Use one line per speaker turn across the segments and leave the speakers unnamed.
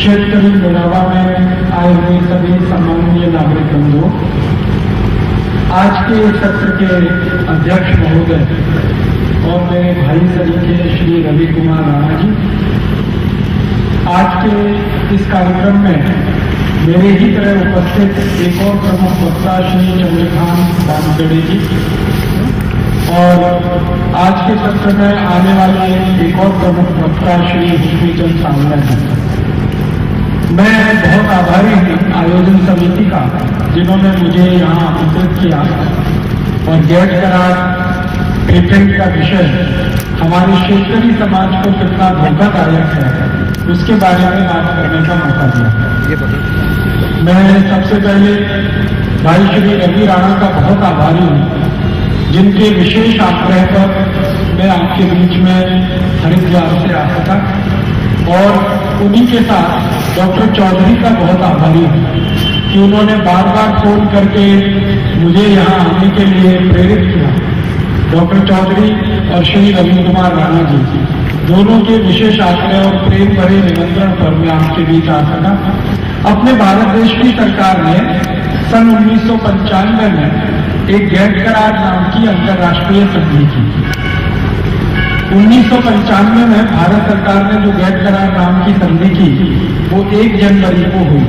शेतकरी मेलावा में आए हुए सभी सम्माननीय नागरिक बंधुओं, आज के सत्र के अध्यक्ष महोदय और मेरे भाई सरीखे श्री रवि कुमार राणा जी, आज के इस कार्यक्रम में मेरे ही तरह उपस्थित एक और प्रमुख वक्ता श्री चंद्रकांत बानखेड़े जी और आज के सत्र में आने वाले एक और प्रमुख वक्ता श्री हुस्नीचंद सांवला जी। मैं बहुत आभारी हूँ आयोजन समिति का, जिन्होंने मुझे यहाँ आमंत्रित किया और गैट करार पेटेंट का विषय हमारे क्षेत्रीय समाज को कितना धोखादायक है उसके बारे में बात करने का मौका दिया। मैं सबसे पहले भाई श्री रवि राणा का बहुत आभारी हूँ, जिनके विशेष आग्रह पर मैं आपके बीच में हरिद्वार से आ सका, और उन्हीं के साथ डॉक्टर चौधरी का बहुत आभारी हूँ कि उन्होंने बार बार फोन करके मुझे यहाँ आने के लिए प्रेरित किया। डॉक्टर चौधरी और श्री रवि कुमार राणा जी, दोनों के विशेष आग्रह और प्रेम भरे निमंत्रण पर मैं आपके बीच आ सका। अपने भारत देश की सरकार ने सन 1995 में एक गैट करार नाम की अंतर्राष्ट्रीय संधि की। 1995 में भारत सरकार ने जो गैट करार नाम की संधि की वो 1 जनवरी को हुई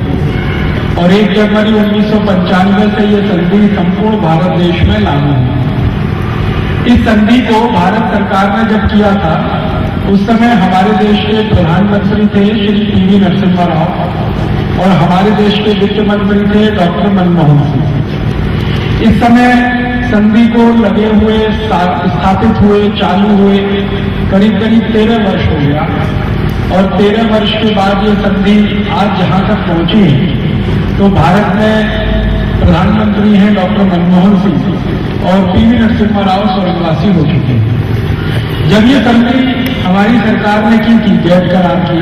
और 1 जनवरी 1995 से ये संधि संपूर्ण भारत देश में लागू हुई। इस संधि को भारत सरकार ने जब किया था, उस समय हमारे देश के प्रधानमंत्री थे श्री पी.वी. नरसिम्हा राव और हमारे देश के वित्त मंत्री थे डॉक्टर मनमोहन सिंह। इस समय संधि को लगे हुए, स्थापित हुए, चालू हुए करीब 13 वर्ष हो गया और 13 वर्ष के बाद ये संधि आज जहां तक पहुंची है, तो भारत में प्रधानमंत्री हैं डॉक्टर मनमोहन सिंह और पी.वी. नरसिम्हा राव स्वर्गवासी हो चुके हैं। जब ये संधि हमारी सरकार ने की थी, गैट करार की,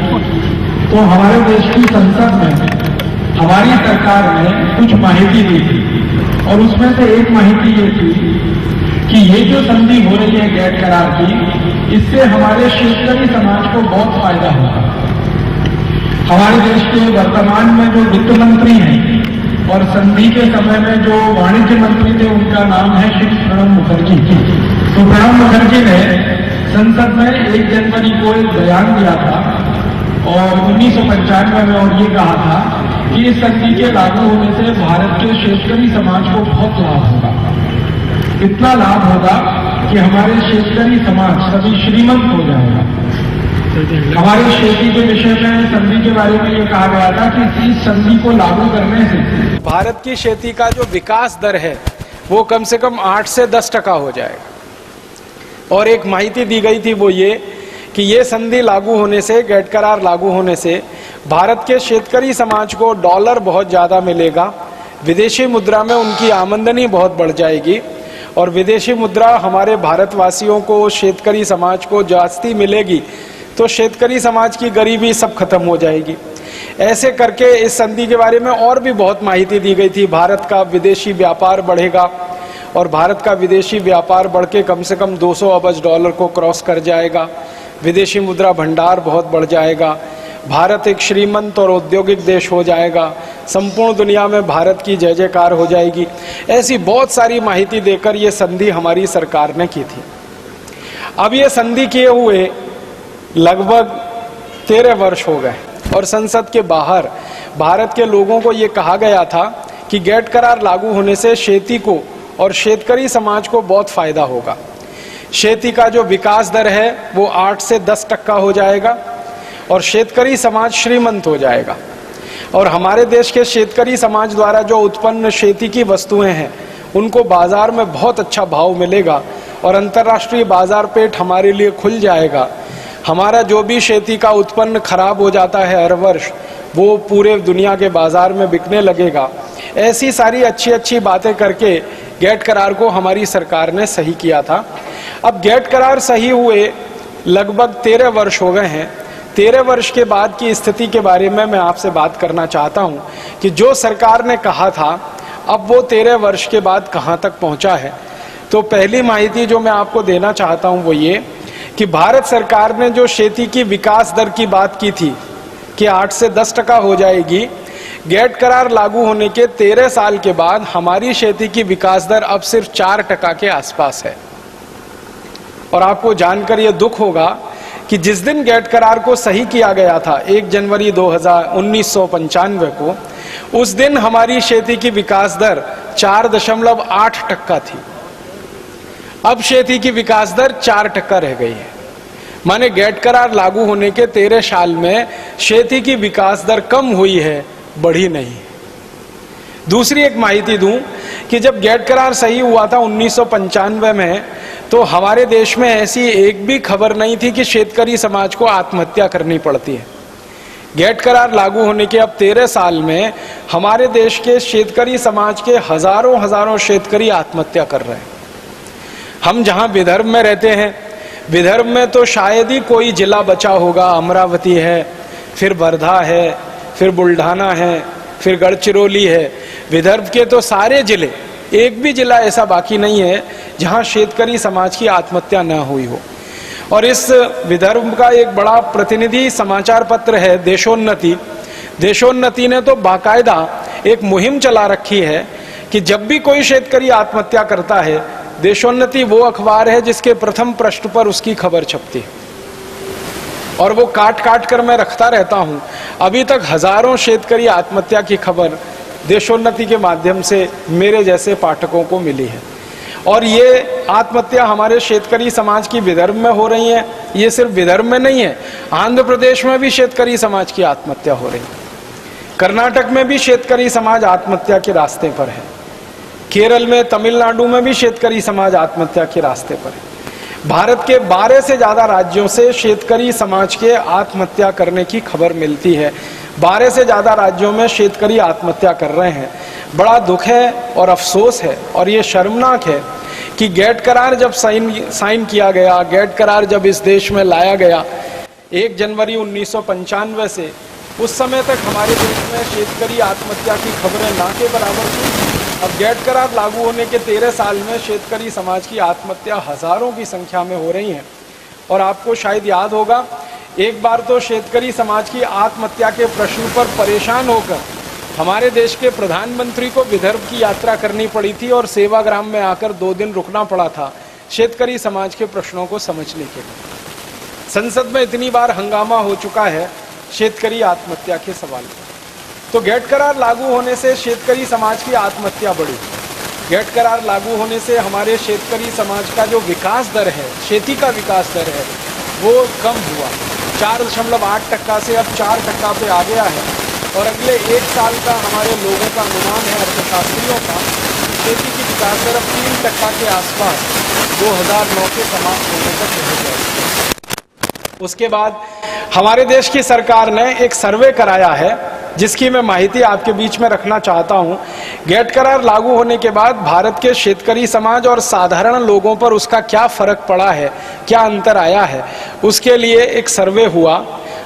तो हमारे देश की संसद में हमारी सरकार ने कुछ माहिती दी थी और उसमें से एक माहिती ये थी कि ये जो संधि हो रही है गैट करार की, इससे हमारे क्षेत्रीय समाज को बहुत फायदा होगा। हमारे देश के वर्तमान में जो वित्त मंत्री हैं और संधि के समय में जो वाणिज्य मंत्री थे, उनका नाम है श्री प्रणब मुखर्जी। तो प्रणब मुखर्जी ने संसद में 1 जनवरी को एक बयान दिया था और 1995 में और ये कहा था कि इस संधि के लागू होने से भारत के क्षेत्रीय समाज को बहुत लाभ होगा। इतना लाभ होगा कि हमारे क्षेत्रीय समाज सभी श्रीमंत हो जाएगा। हमारी खेती के विषय में संधि के बारे में ये कहा गया था कि इस संधि को लागू करने से
भारत की खेती का जो विकास दर है वो कम से कम 8 से 10% हो जाएगा। और एक माहिती दी गई थी वो ये कि ये संधि लागू होने से, गैट करार लागू होने से भारत के शेतकरी समाज को डॉलर बहुत ज़्यादा मिलेगा, विदेशी मुद्रा में उनकी आमदनी बहुत बढ़ जाएगी और विदेशी मुद्रा हमारे भारतवासियों को, शेतकरी समाज को जास्ती मिलेगी तो शेतकरी समाज की गरीबी सब खत्म हो जाएगी। ऐसे करके इस संधि के बारे में और भी बहुत माहिती दी गई थी। भारत का विदेशी व्यापार बढ़ेगा और भारत का विदेशी व्यापार बढ़ के कम से कम 200 अरब डॉलर को क्रॉस कर जाएगा। विदेशी मुद्रा भंडार बहुत बढ़ जाएगा। भारत एक श्रीमंत और औद्योगिक देश हो जाएगा। संपूर्ण दुनिया में भारत की जय जयकार हो जाएगी। ऐसी बहुत सारी माहिती देकर ये संधि हमारी सरकार ने की थी। अब ये संधि किए हुए लगभग 13 वर्ष हो गए और संसद के बाहर भारत के लोगों को ये कहा गया था कि गैट करार लागू होने से खेती को और शेतकरी समाज को बहुत फायदा होगा। खेती का जो विकास दर है वो 8 से 10% हो जाएगा और शेतकरी समाज श्रीमंत हो जाएगा और हमारे देश के शेतकरी समाज द्वारा जो उत्पन्न खेती की वस्तुएं हैं उनको बाजार में बहुत अच्छा भाव मिलेगा और अंतर्राष्ट्रीय बाजार पेट हमारे लिए खुल जाएगा। हमारा जो भी खेती का उत्पन्न खराब हो जाता है हर वर्ष, वो पूरे दुनिया के बाजार में बिकने लगेगा। ऐसी सारी अच्छी अच्छी बातें करके गैट करार को हमारी सरकार ने सही किया था। अब गैट करार सही हुए लगभग 13 वर्ष हो गए हैं। 13 वर्ष के बाद की स्थिति के बारे में मैं आपसे बात करना चाहता हूं कि जो सरकार ने कहा था अब वो 13 वर्ष के बाद कहां तक पहुंचा है। तो पहली माहिती जो मैं आपको देना चाहता हूं वो ये कि भारत सरकार ने जो खेती की विकास दर की बात की थी कि 8 से 10% हो जाएगी, गेट करार लागू होने के 13 साल के बाद हमारी खेती की विकास दर अब सिर्फ 4% के आसपास है। और आपको जानकर यह दुख होगा कि जिस दिन गेट करार को सही किया गया था 1 जनवरी 1995 को, उस दिन हमारी खेती की विकास दर 4.8% थी। अब खेती की विकास दर 4% रह गई है। माने गेट करार लागू होने के 13 साल में खेती की विकास दर कम हुई है, बढ़ी नहीं। दूसरी एक माहिती दूं कि जब गेट करार सही हुआ था 1995 में, तो हमारे देश में ऐसी एक भी खबर नहीं थी कि शेतकरी समाज को आत्महत्या करनी पड़ती है। गेट करार लागू होने के अब 13 साल में हमारे देश के शेतकरी समाज के हजारों शेतकरी आत्महत्या कर रहे हैं। हम जहां विदर्भ में रहते हैं, विदर्भ में तो शायद ही कोई जिला बचा होगा। अमरावती है, फिर वर्धा है, फिर बुल्ढाना है, फिर गढ़चिरौली है। विदर्भ के तो सारे जिले, एक भी जिला ऐसा बाकी नहीं है जहां शेतकरी समाज की आत्महत्या न हुई हो। और इस विदर्भ का एक बड़ा प्रतिनिधि समाचार पत्र है देशोन्नति। देशोन्नति ने तो बाकायदा एक मुहिम चला रखी है कि जब भी कोई शेतकरी आत्महत्या करता है, देशोन्नति वो अखबार है जिसके प्रथम पृष्ठ पर उसकी खबर छपती है। और वो काट काट कर मैं रखता रहता हूं। अभी तक हजारों शेतकरी आत्महत्या की खबर देशोन्नति के माध्यम से मेरे जैसे पाठकों को मिली है। और ये आत्महत्या हमारे शेतकरी समाज की विदर्भ में हो रही है। ये सिर्फ विदर्भ में नहीं है, आंध्र प्रदेश में भी शेतकरी समाज की आत्महत्या हो रही है। कर्नाटक में भी शेतकरी समाज आत्महत्या के रास्ते पर है। केरल में, तमिलनाडु में भी शेतकरी समाज आत्महत्या के रास्ते पर है। भारत के 12 से ज्यादा राज्यों से शेतकरी समाज के आत्महत्या करने की खबर मिलती है। 12 से ज्यादा राज्यों में शेतकरी आत्महत्या कर रहे हैं। बड़ा दुख है और अफसोस है और ये शर्मनाक है कि गेट करार जब साइन किया गया, गेट करार जब इस देश में लाया गया 1 जनवरी 1995 से, उस समय तक हमारे देश में शेतकरी आत्महत्या की खबरें ना के बराबर थी। अब गेट करार लागू होने के 13 साल में शेतकरी समाज की आत्महत्या हजारों की संख्या में हो रही है। और आपको शायद याद होगा, एक बार तो शेतकरी समाज की आत्महत्या के प्रश्न पर परेशान होकर हमारे देश के प्रधानमंत्री को विदर्भ की यात्रा करनी पड़ी थी और सेवाग्राम में आकर 2 दिन रुकना पड़ा था शेतकरी समाज के प्रश्नों को समझने के लिए। संसद में इतनी बार हंगामा हो चुका है शेतकरी आत्महत्या के सवाल पर। तो गेट करार लागू होने से शेतकरी समाज की आत्महत्या बढ़ी। गेट करार लागू होने से हमारे शेतकरी समाज का जो विकास दर है, खेती का विकास दर है, वो कम हुआ। 4.8% से अब 4% पे आ गया है। और अगले 1 साल का हमारे लोगों का अनुमान है, अर्थशास्त्रियों का, खेती की विकास दर अब 3% के आसपास 2009 के समाप्त होने तक रह जाएगी। उसके बाद हमारे देश की सरकार ने एक सर्वे कराया है जिसकी मैं माहिती आपके बीच में रखना चाहता हूं। गेट करार लागू होने के बाद भारत के शेतकरी समाज और साधारण लोगों पर उसका क्या फर्क पड़ा है, क्या अंतर आया है, उसके लिए एक सर्वे हुआ।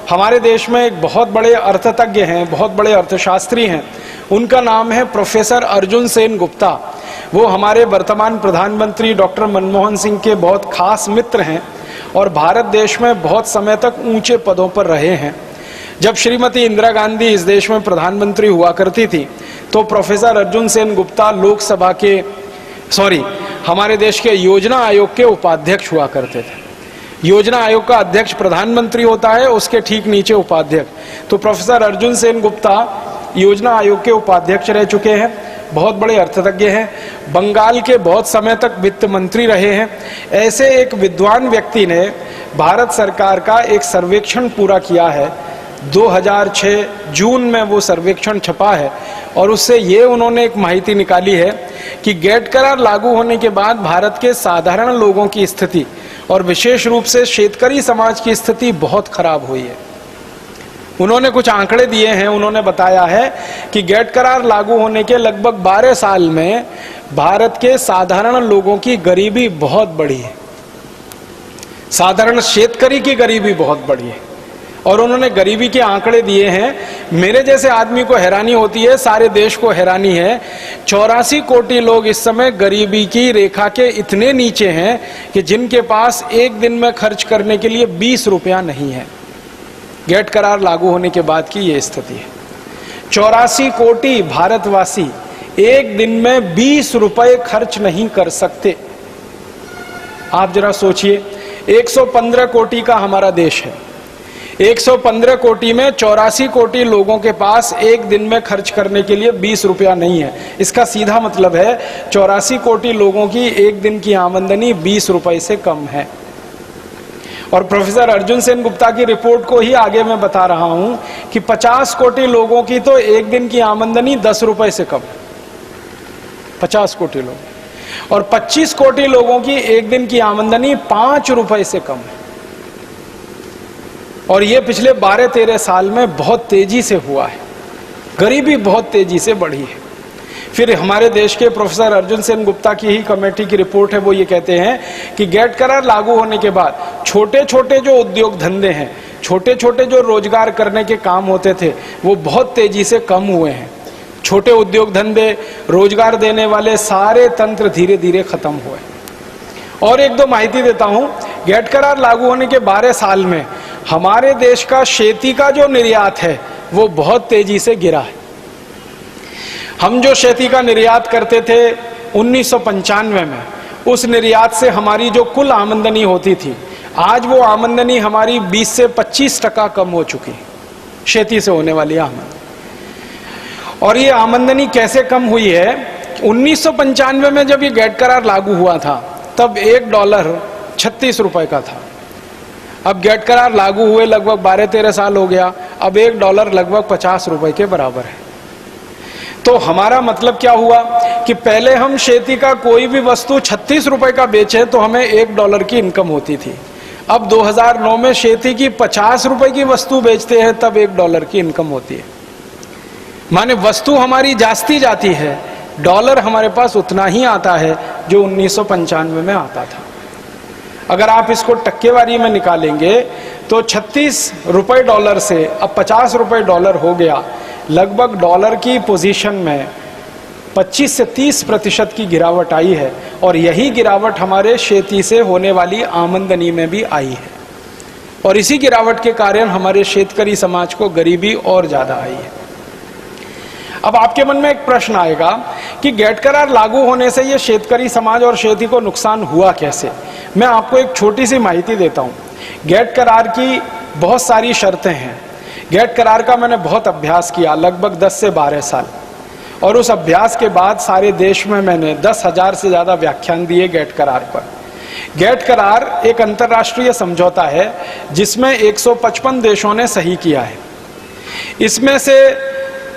हमारे देश में एक बहुत बड़े अर्थतज्ञ हैं, बहुत बड़े अर्थशास्त्री हैं, उनका नाम है प्रोफेसर अर्जुन सेन गुप्ता। वो हमारे वर्तमान प्रधानमंत्री डॉक्टर मनमोहन सिंह के बहुत खास मित्र हैं और भारत देश में बहुत समय तक ऊंचे पदों पर रहे हैं। जब श्रीमती इंदिरा गांधी इस देश में प्रधानमंत्री हुआ करती थी तो प्रोफेसर अर्जुन सेन गुप्ता हमारे देश के योजना आयोग के उपाध्यक्ष हुआ करते थे। योजना आयोग का अध्यक्ष प्रधानमंत्री होता है, उसके ठीक नीचे उपाध्यक्ष। तो प्रोफेसर अर्जुन सेन गुप्ता योजना आयोग के उपाध्यक्ष रह चुके हैं, बहुत बड़े अर्थतज्ञ हैं, बंगाल के बहुत समय तक वित्त मंत्री रहे हैं। ऐसे एक विद्वान व्यक्ति ने भारत सरकार का एक सर्वेक्षण पूरा किया है। 2006 जून में वो सर्वेक्षण छपा है और उससे ये उन्होंने एक माहिती निकाली है कि गेट करार लागू होने के बाद भारत के साधारण लोगों की स्थिति और विशेष रूप से शेतकरी समाज की स्थिति बहुत खराब हुई है। उन्होंने कुछ आंकड़े दिए हैं। उन्होंने बताया है कि गेट करार लागू होने के लगभग 12 साल में भारत के साधारण लोगों की गरीबी बहुत बढ़ी है, साधारण शेतकरी की गरीबी बहुत बढ़ी है। और उन्होंने गरीबी के आंकड़े दिए हैं। मेरे जैसे आदमी को हैरानी होती है, सारे देश को हैरानी है। 84 कोटि लोग इस समय गरीबी की रेखा के इतने नीचे हैं कि जिनके पास एक दिन में खर्च करने के लिए 20 रुपया नहीं है। गेट करार लागू होने के बाद की ये स्थिति है। 84 कोटि भारतवासी एक दिन में 20 रुपए खर्च नहीं कर सकते। आप जरा सोचिए, 115 कोटि का हमारा देश है। 115 कोटि में 84 कोटि लोगों के पास एक दिन में खर्च करने के लिए 20 रुपया नहीं है। इसका सीधा मतलब है 84 कोटि लोगों की एक दिन की आमदनी 20 रुपए से कम है। और प्रोफेसर अर्जुन सेन गुप्ता की रिपोर्ट को ही आगे मैं बता रहा हूं कि 50 कोटि लोगों की तो एक दिन की आमदनी 10 रुपए से कम है। 50 कोटि लोग। और 25 कोटि लोगों की एक दिन की आमदनी 5 रुपए से कम है। और ये पिछले 12-13 साल में बहुत तेजी से हुआ है। गरीबी बहुत तेजी से बढ़ी है। फिर हमारे देश के प्रोफेसर अर्जुन सेन गुप्ता की ही कमेटी की रिपोर्ट है, वो ये कहते हैं कि गेट करार लागू होने के बाद छोटे छोटे जो उद्योग धंधे हैं, छोटे छोटे जो रोजगार करने के काम होते थे, वो बहुत तेजी से कम हुए हैं। छोटे उद्योग धंधे, रोजगार देने वाले सारे तंत्र धीरे धीरे खत्म हुए। और एक दो माहिती देता हूं, गेट करार लागू होने के 12 साल में हमारे देश का खेती का जो निर्यात है वो बहुत तेजी से गिरा है। हम जो खेती का निर्यात करते थे 1995 में, उस निर्यात से हमारी जो कुल आमदनी होती थी, आज वो आमदनी हमारी 20 से 25% कम हो चुकी है, खेती से होने वाली आमदनी। और ये आमदनी कैसे कम हुई है? 1995 में जब ये गेट करार लागू हुआ था तब $1 36 रुपए का था। अब गेट करार लागू हुए लगभग 12-13 साल हो गया, अब $1 लगभग 50 रुपए के बराबर है। तो हमारा मतलब क्या हुआ कि पहले हम खेती का कोई भी वस्तु 36 रुपए का बेचे तो हमें $1 की इनकम होती थी। अब 2009 में खेती की 50 रुपए की वस्तु बेचते हैं तब $1 की इनकम होती है। माने वस्तु हमारी जाती जाती है, डॉलर हमारे पास उतना ही आता है जो 1995 में आता था। अगर आप इसको टक्केवारी में निकालेंगे तो 36 रुपए डॉलर से अब 50 रुपए डॉलर हो गया। लगभग डॉलर की पोजीशन में 25 से 30% की गिरावट आई है। और यही गिरावट हमारे खेती से होने वाली आमदनी में भी आई है। और इसी गिरावट के कारण हमारे शेतकरी समाज को गरीबी और ज्यादा आई है। अब आपके मन में एक प्रश्न आएगा कि गेट करार लागू होने से ये शेतकरी समाज और खेती को नुकसान हुआ कैसे? मैं आपको एक छोटी सी माहिती देता हूँ। गेट करार की बहुत सारी शर्तें हैं। गेट करार का मैंने बहुत अभ्यास किया, लगभग 10 से 12 साल। और उस अभ्यास के बाद सारे देश में मैंने 10,000 से ज्यादा व्याख्यान दिए गेट करार पर। गेट करार एक अंतर्राष्ट्रीय समझौता है जिसमें 155 देशों ने सही किया है। इसमें से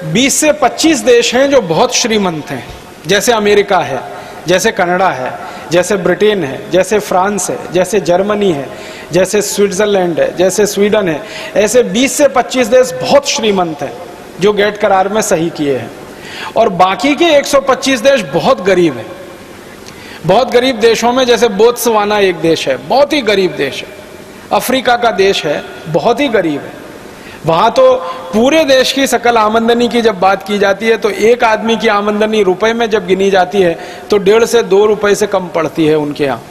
20 से 25 देश हैं जो बहुत श्रीमंत हैं, जैसे अमेरिका है, जैसे कनाडा है, जैसे ब्रिटेन है, जैसे फ्रांस है, जैसे जर्मनी है, जैसे स्विट्जरलैंड है, जैसे स्वीडन है। ऐसे 20 से 25 देश बहुत श्रीमंत हैं जो गेट करार में सही किए हैं। और बाकी के 125 देश बहुत गरीब हैं। बहुत गरीब देशों में जैसे बोत्सवाना एक देश है, बहुत ही गरीब देश है। अफ्रीका का देश है, बहुत ही गरीब है। वहां तो पूरे देश की सकल आमदनी की जब बात की जाती है तो एक आदमी की आमदनी रुपए में जब गिनी जाती है तो 1.5 से 2 रुपए से कम पड़ती है उनके यहाँ।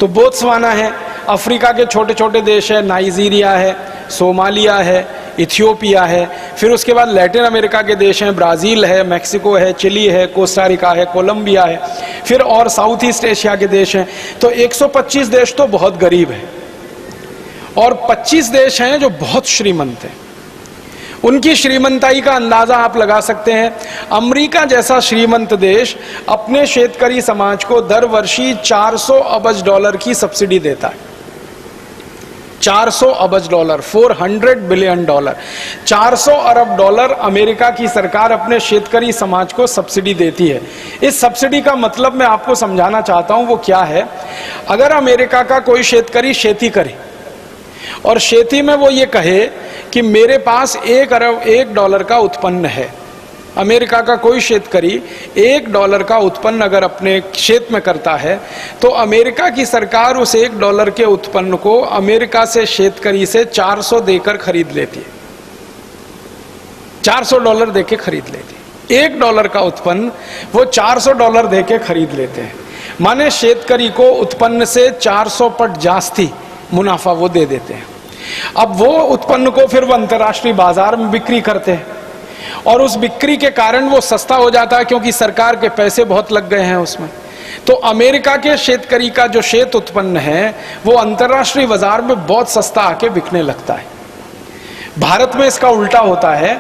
तो बोत्सवाना है, अफ्रीका के छोटे छोटे देश है, नाइजीरिया है, सोमालिया है, इथियोपिया है। फिर उसके बाद लैटिन अमेरिका के देश हैं, ब्राजील है, मैक्सिको है, चिली है, कोस्टारिका है, कोलंबिया है। फिर और साउथ ईस्ट एशिया के देश हैं। तो 125 देश तो बहुत गरीब है और 25 देश हैं जो बहुत श्रीमंत हैं। उनकी श्रीमंताई का अंदाजा आप लगा सकते हैं। अमेरिका जैसा श्रीमंत देश अपने शेतकरी समाज को दर वर्षी $400 अरब की सब्सिडी देता है। $400 अरब, $400 बिलियन। $400 अरब अमेरिका की सरकार अपने शेतकरी समाज को सब्सिडी देती है। इस सब्सिडी का मतलब मैं आपको समझाना चाहता हूं वो क्या है। अगर अमेरिका का कोई शेतकरी खेती करे और खेती में वो ये कहे कि मेरे पास $1 का उत्पन्न है, अमेरिका का कोई शेतकरी $1 का उत्पन्न अगर अपने क्षेत्र में करता है तो अमेरिका की सरकार उस $1 के उत्पन्न को अमेरिका से शेतकरी से 400 देकर खरीद लेती है। $400 देके खरीद लेती है। $1 का उत्पन्न वो $400 देके खरीद लेते हैं। माने शेतकरी को उत्पन्न से 400 पट जास्ती मुनाफा वो दे देते हैं। अब वो उत्पन्न को फिर वो अंतर्राष्ट्रीय बाजार में बिक्री करते हैं और उस बिक्री के कारण वो सस्ता हो जाता है क्योंकि सरकार के पैसे बहुत लग गए हैं उसमें। तो अमेरिका के शेतकरी का जो शेत उत्पन्न है वो अंतर्राष्ट्रीय बाजार में बहुत सस्ता आके बिकने लगता है। भारत में इसका उल्टा होता है।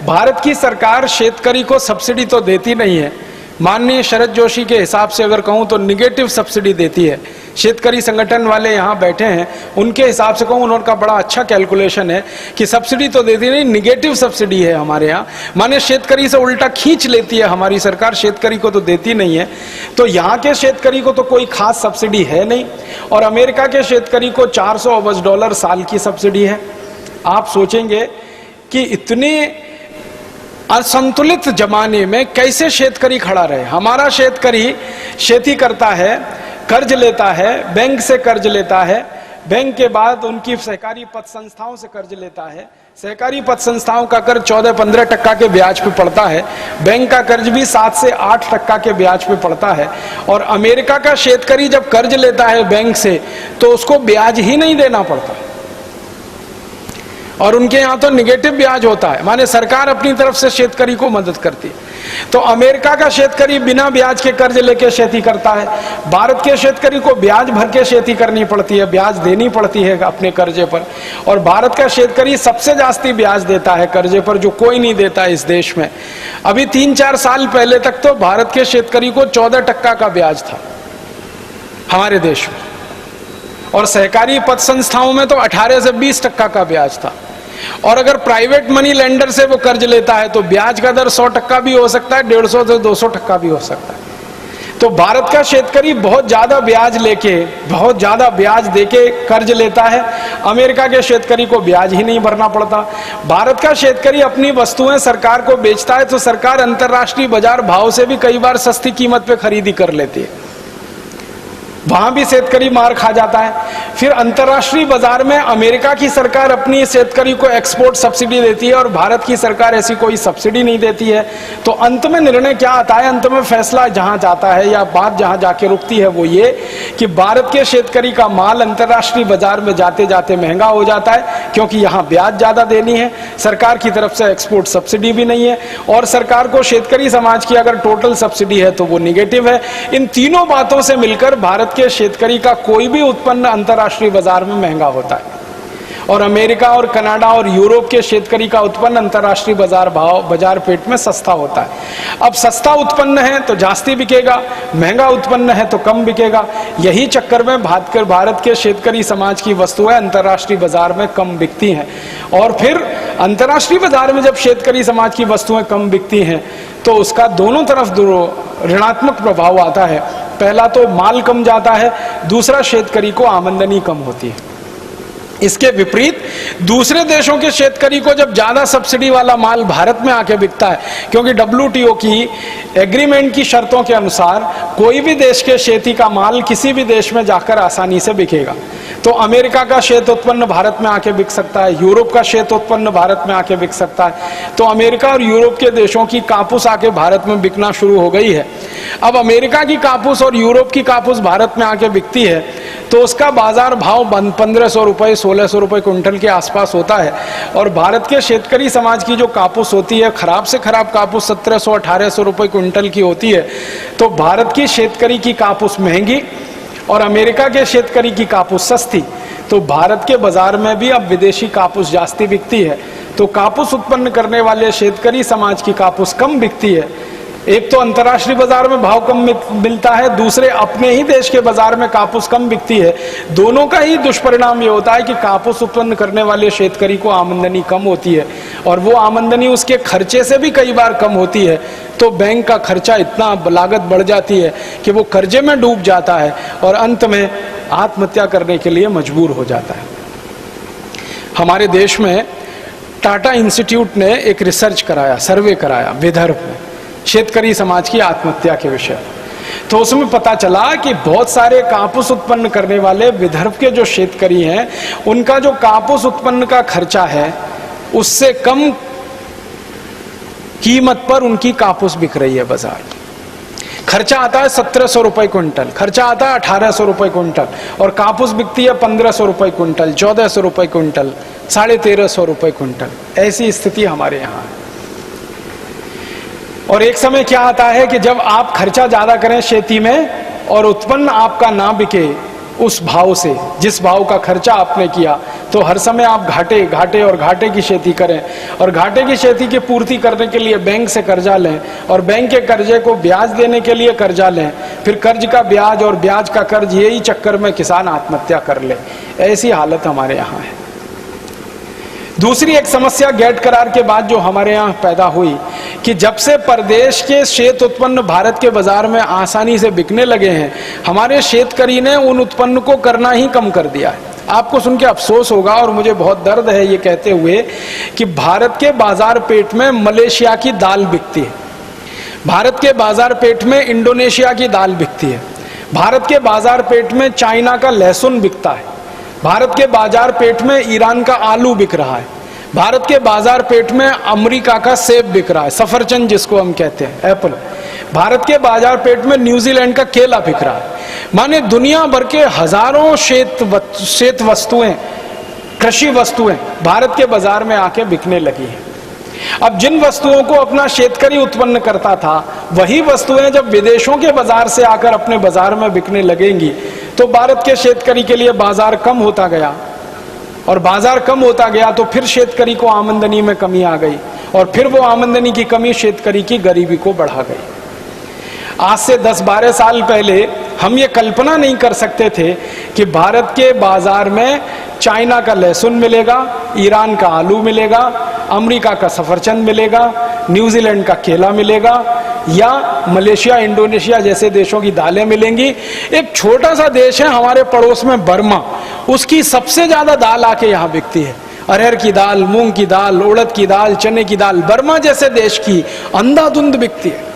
भारत की सरकार शेतकरी को सब्सिडी तो देती नहीं है, माननीय शरद जोशी के हिसाब से अगर कहूं तो निगेटिव सब्सिडी देती है। शेतकरी संगठन वाले यहाँ बैठे हैं, उनके हिसाब से कहूँ उनका बड़ा अच्छा कैलकुलेशन है कि सब्सिडी तो देती नहीं, निगेटिव सब्सिडी है हमारे यहाँ, माने शेतकरी से उल्टा खींच लेती है हमारी सरकार, शेतकरी को तो देती नहीं है। तो यहाँ के शेतकरी को तो कोई खास सब्सिडी है नहीं और अमेरिका के शेतकरी को $400 अरब साल की सब्सिडी है। आप सोचेंगे कि इतने असंतुलित जमाने में कैसे शेतकरी खड़ा रहे। हमारा शेतकरी खेती करता है, कर्ज लेता है, बैंक से कर्ज लेता है, बैंक के बाद उनकी सहकारी पत संस्थाओं से कर्ज लेता है, सहकारी पत संस्थाओं का कर्ज 14-15% के ब्याज पे पड़ता है, बैंक का कर्ज भी 7 से 8% के ब्याज पे पड़ता है। और अमेरिका का शेतकरी जब कर्ज लेता है बैंक से तो उसको ब्याज ही नहीं देना पड़ता और उनके यहाँ तो निगेटिव ब्याज होता है, माने सरकार अपनी तरफ से शेतकरी को मदद करती है। तो अमेरिका का शेतकरी बिना ब्याज के कर्ज लेके खेती करता है, भारत के शेतकरी को ब्याज भर के खेती करनी पड़ती है, ब्याज देनी पड़ती है अपने कर्जे पर। और भारत का शेतकरी सबसे जास्ती ब्याज देता है कर्जे पर, जो कोई नहीं देता इस देश में। अभी 3-4 साल पहले तक तो भारत के शेतकरी को 14% का ब्याज था हमारे देश में, और सहकारी पत संस्थाओं में तो 18 से 20% का ब्याज था। और अगर प्राइवेट मनी लेंडर से वो कर्ज लेता है तो ब्याज का दर 100% भी हो सकता है, 150 से 200% भी हो सकता है। तो भारत का शेतकरी बहुत ज्यादा ब्याज लेके, बहुत ज्यादा ब्याज देके कर्ज लेता है, अमेरिका के शेतकरी को ब्याज ही नहीं भरना पड़ता। भारत का शेतकरी अपनी वस्तुएं सरकार को बेचता है तो सरकार अंतर्राष्ट्रीय बाजार भाव से भी कई बार सस्ती कीमत पे खरीदी कर लेती है, वहां भी शेतकरी मार खा जाता है। फिर अंतर्राष्ट्रीय बाजार में अमेरिका की सरकार अपनी शेतकरी को एक्सपोर्ट सब्सिडी देती है और भारत की सरकार ऐसी कोई सब्सिडी नहीं देती है। तो अंत में निर्णय क्या आता है, अंत में फैसला जहां जाता है या बात जहां जाके रुकती है वो ये कि भारत के शेतकरी का माल अंतर्राष्ट्रीय बाजार में जाते जाते महंगा हो जाता है क्योंकि यहाँ ब्याज ज्यादा देनी है, सरकार की तरफ से एक्सपोर्ट सब्सिडी भी नहीं है और सरकार को शेतकरी समाज की अगर टोटल सब्सिडी है तो वो निगेटिव है। इन तीनों बातों से मिलकर भारत के शेतकरी का कोई भी उत्पन्न अंतर्राष्ट्रीय बाजार में महंगा होता है और अमेरिका और कनाडा और यूरोप के शेतकरी का उत्पन्न अंतर्राष्ट्रीय बाजार पेट में सस्ता होता है। अब सस्ता उत्पन्न है तो जास्ती बिकेगा, महंगा उत्पन्न है तो कम बिकेगा। यही चक्कर में भारत के शेतकरी समाज की वस्तुएं अंतर्राष्ट्रीय बाजार में कम बिकती हैं और फिर अंतर्राष्ट्रीय बाजार में जब शेतकरी समाज की वस्तुएं कम बिकती हैं तो उसका दोनों तरफ ऋणात्मक प्रभाव आता है। पहला तो माल कम जाता है, दूसरा शेतकरी को आमदनी कम होती है। इसके विपरीत दूसरे देशों के शेतकरी को जब ज्यादा सब्सिडी वाला माल भारत में आके बिकता है, क्योंकि WTO की एग्रीमेंट की शर्तों के अनुसार कोई भी देश के शेती का माल किसी भी देश में जाकर आसानी से बिकेगा। तो अमेरिका का शेत उत्पन्न भारत में आके बिक सकता है, यूरोप का शेत उत्पन्न भारत में आके बिक सकता है। तो अमेरिका और यूरोप के देशों की कापूस आके भारत में बिकना शुरू हो गई है। अब अमेरिका की कापूस और यूरोप की कापूस भारत में आके बिकती है तो उसका बाजार भाव 1500 रुपए 1600 रुपए क्विंटल के आसपास होता है और भारत के शेतकरी समाज की जो कापूस होती है, खराब से खराब कापूस 1700-1800 रुपए क्विंटल की होती है। तो भारत की शेतकरी की कापूस महंगी और अमेरिका के शेतकरी की कापूस सस्ती। तो भारत के बाजार में भी अब विदेशी कापूस जास्ती बिकती है। तो कापूस उत्पन्न करने वाले शेतकरी समाज की कापूस कम बिकती है। एक तो अंतर्राष्ट्रीय बाजार में भाव कम मिलता है, दूसरे अपने ही देश के बाजार में कापूस कम बिकती है। दोनों का ही दुष्परिणाम ये होता है कि कापूस उत्पन्न करने वाले शेतकरी को आमदनी कम होती है और वो आमदनी उसके खर्चे से भी कई बार कम होती है। तो बैंक का खर्चा इतना लागत बढ़ जाती है कि वो कर्जे में डूब जाता है और अंत में आत्महत्या करने के लिए मजबूर हो जाता है। हमारे देश में टाटा इंस्टीट्यूट ने एक रिसर्च कराया, सर्वे कराया विदर्भ में शेतकरी समाज की आत्महत्या के विषय। तो उसमें पता चला कि बहुत सारे कापूस उत्पन्न करने वाले विदर्भ के जो शेतकरी हैं उनका जो कापूस उत्पन्न का खर्चा है उससे कम कीमत पर उनकी कापूस बिक रही है बाजार में। खर्चा आता है 1700 रुपए क्विंटल, खर्चा आता है 1800 रुपए क्विंटल, और कापूस बिकती है 1500 रुपए क्विंटल, 1400 रुपए क्विंटल, 1350 रुपए क्विंटल। ऐसी स्थिति हमारे यहाँ है। और एक समय क्या आता है कि जब आप खर्चा ज्यादा करें खेती में और उत्पन्न आपका ना बिके उस भाव से, जिस भाव का खर्चा आपने किया, तो हर समय आप घाटे और घाटे की खेती करें, और घाटे की खेती की पूर्ति करने के लिए बैंक से कर्जा लें, और बैंक के कर्जे को ब्याज देने के लिए कर्जा लें, फिर कर्ज का ब्याज और ब्याज का कर्ज, यही चक्कर में किसान आत्महत्या कर ले। ऐसी हालत हमारे यहाँ है। दूसरी एक समस्या गेट करार के बाद जो हमारे यहाँ पैदा हुई कि जब से परदेश के शेत उत्पन्न भारत के बाजार में आसानी से बिकने लगे हैं, हमारे शेतकरी ने उन उत्पन्न को करना ही कम कर दिया है। आपको सुन के अफसोस होगा और मुझे बहुत दर्द है ये कहते हुए कि भारत के बाजार पेट में मलेशिया की दाल बिकती है, भारत के बाजार पेट में इंडोनेशिया की दाल बिकती है, भारत के बाजार पेट में चाइना का लहसुन बिकता है, भारत के बाजार पेट में ईरान का आलू बिक रहा है, भारत के बाजार पेट में अमेरिका का सेब बिक रहा है, सफरचंद जिसको हम कहते हैं, एप्पल। भारत के बाजार पेट में न्यूजीलैंड का केला बिक रहा है। माने दुनिया भर के हजारों शेत वस्तुएं, कृषि वस्तुएं भारत के बाजार में आके बिकने लगी हैं। अब जिन वस्तुओं को अपना शेतकरी उत्पन्न करता था, वही वस्तुएं जब विदेशों के बाजार से आकर अपने बाजार में बिकने लगेंगी, तो भारत के शेतकरी के लिए बाजार कम होता गया, और बाजार कम होता गया तो फिर शेतकरी को आमदनी में कमी आ गई, और फिर वो आमदनी की कमी शेतकरी की गरीबी को बढ़ा गई। आज से 10-12 साल पहले हम ये कल्पना नहीं कर सकते थे कि भारत के बाजार में चाइना का लहसुन मिलेगा, ईरान का आलू मिलेगा, अमेरिका का सफरचंद मिलेगा, न्यूजीलैंड का केला मिलेगा, या मलेशिया, इंडोनेशिया जैसे देशों की दालें मिलेंगी। एक छोटा सा देश है हमारे पड़ोस में बर्मा, उसकी सबसे ज्यादा दाल आके यहाँ बिकती है। अरहर की दाल, मूंग की दाल, उड़द की दाल, चने की दाल बर्मा जैसे देश की अंधाधुंध बिकती है।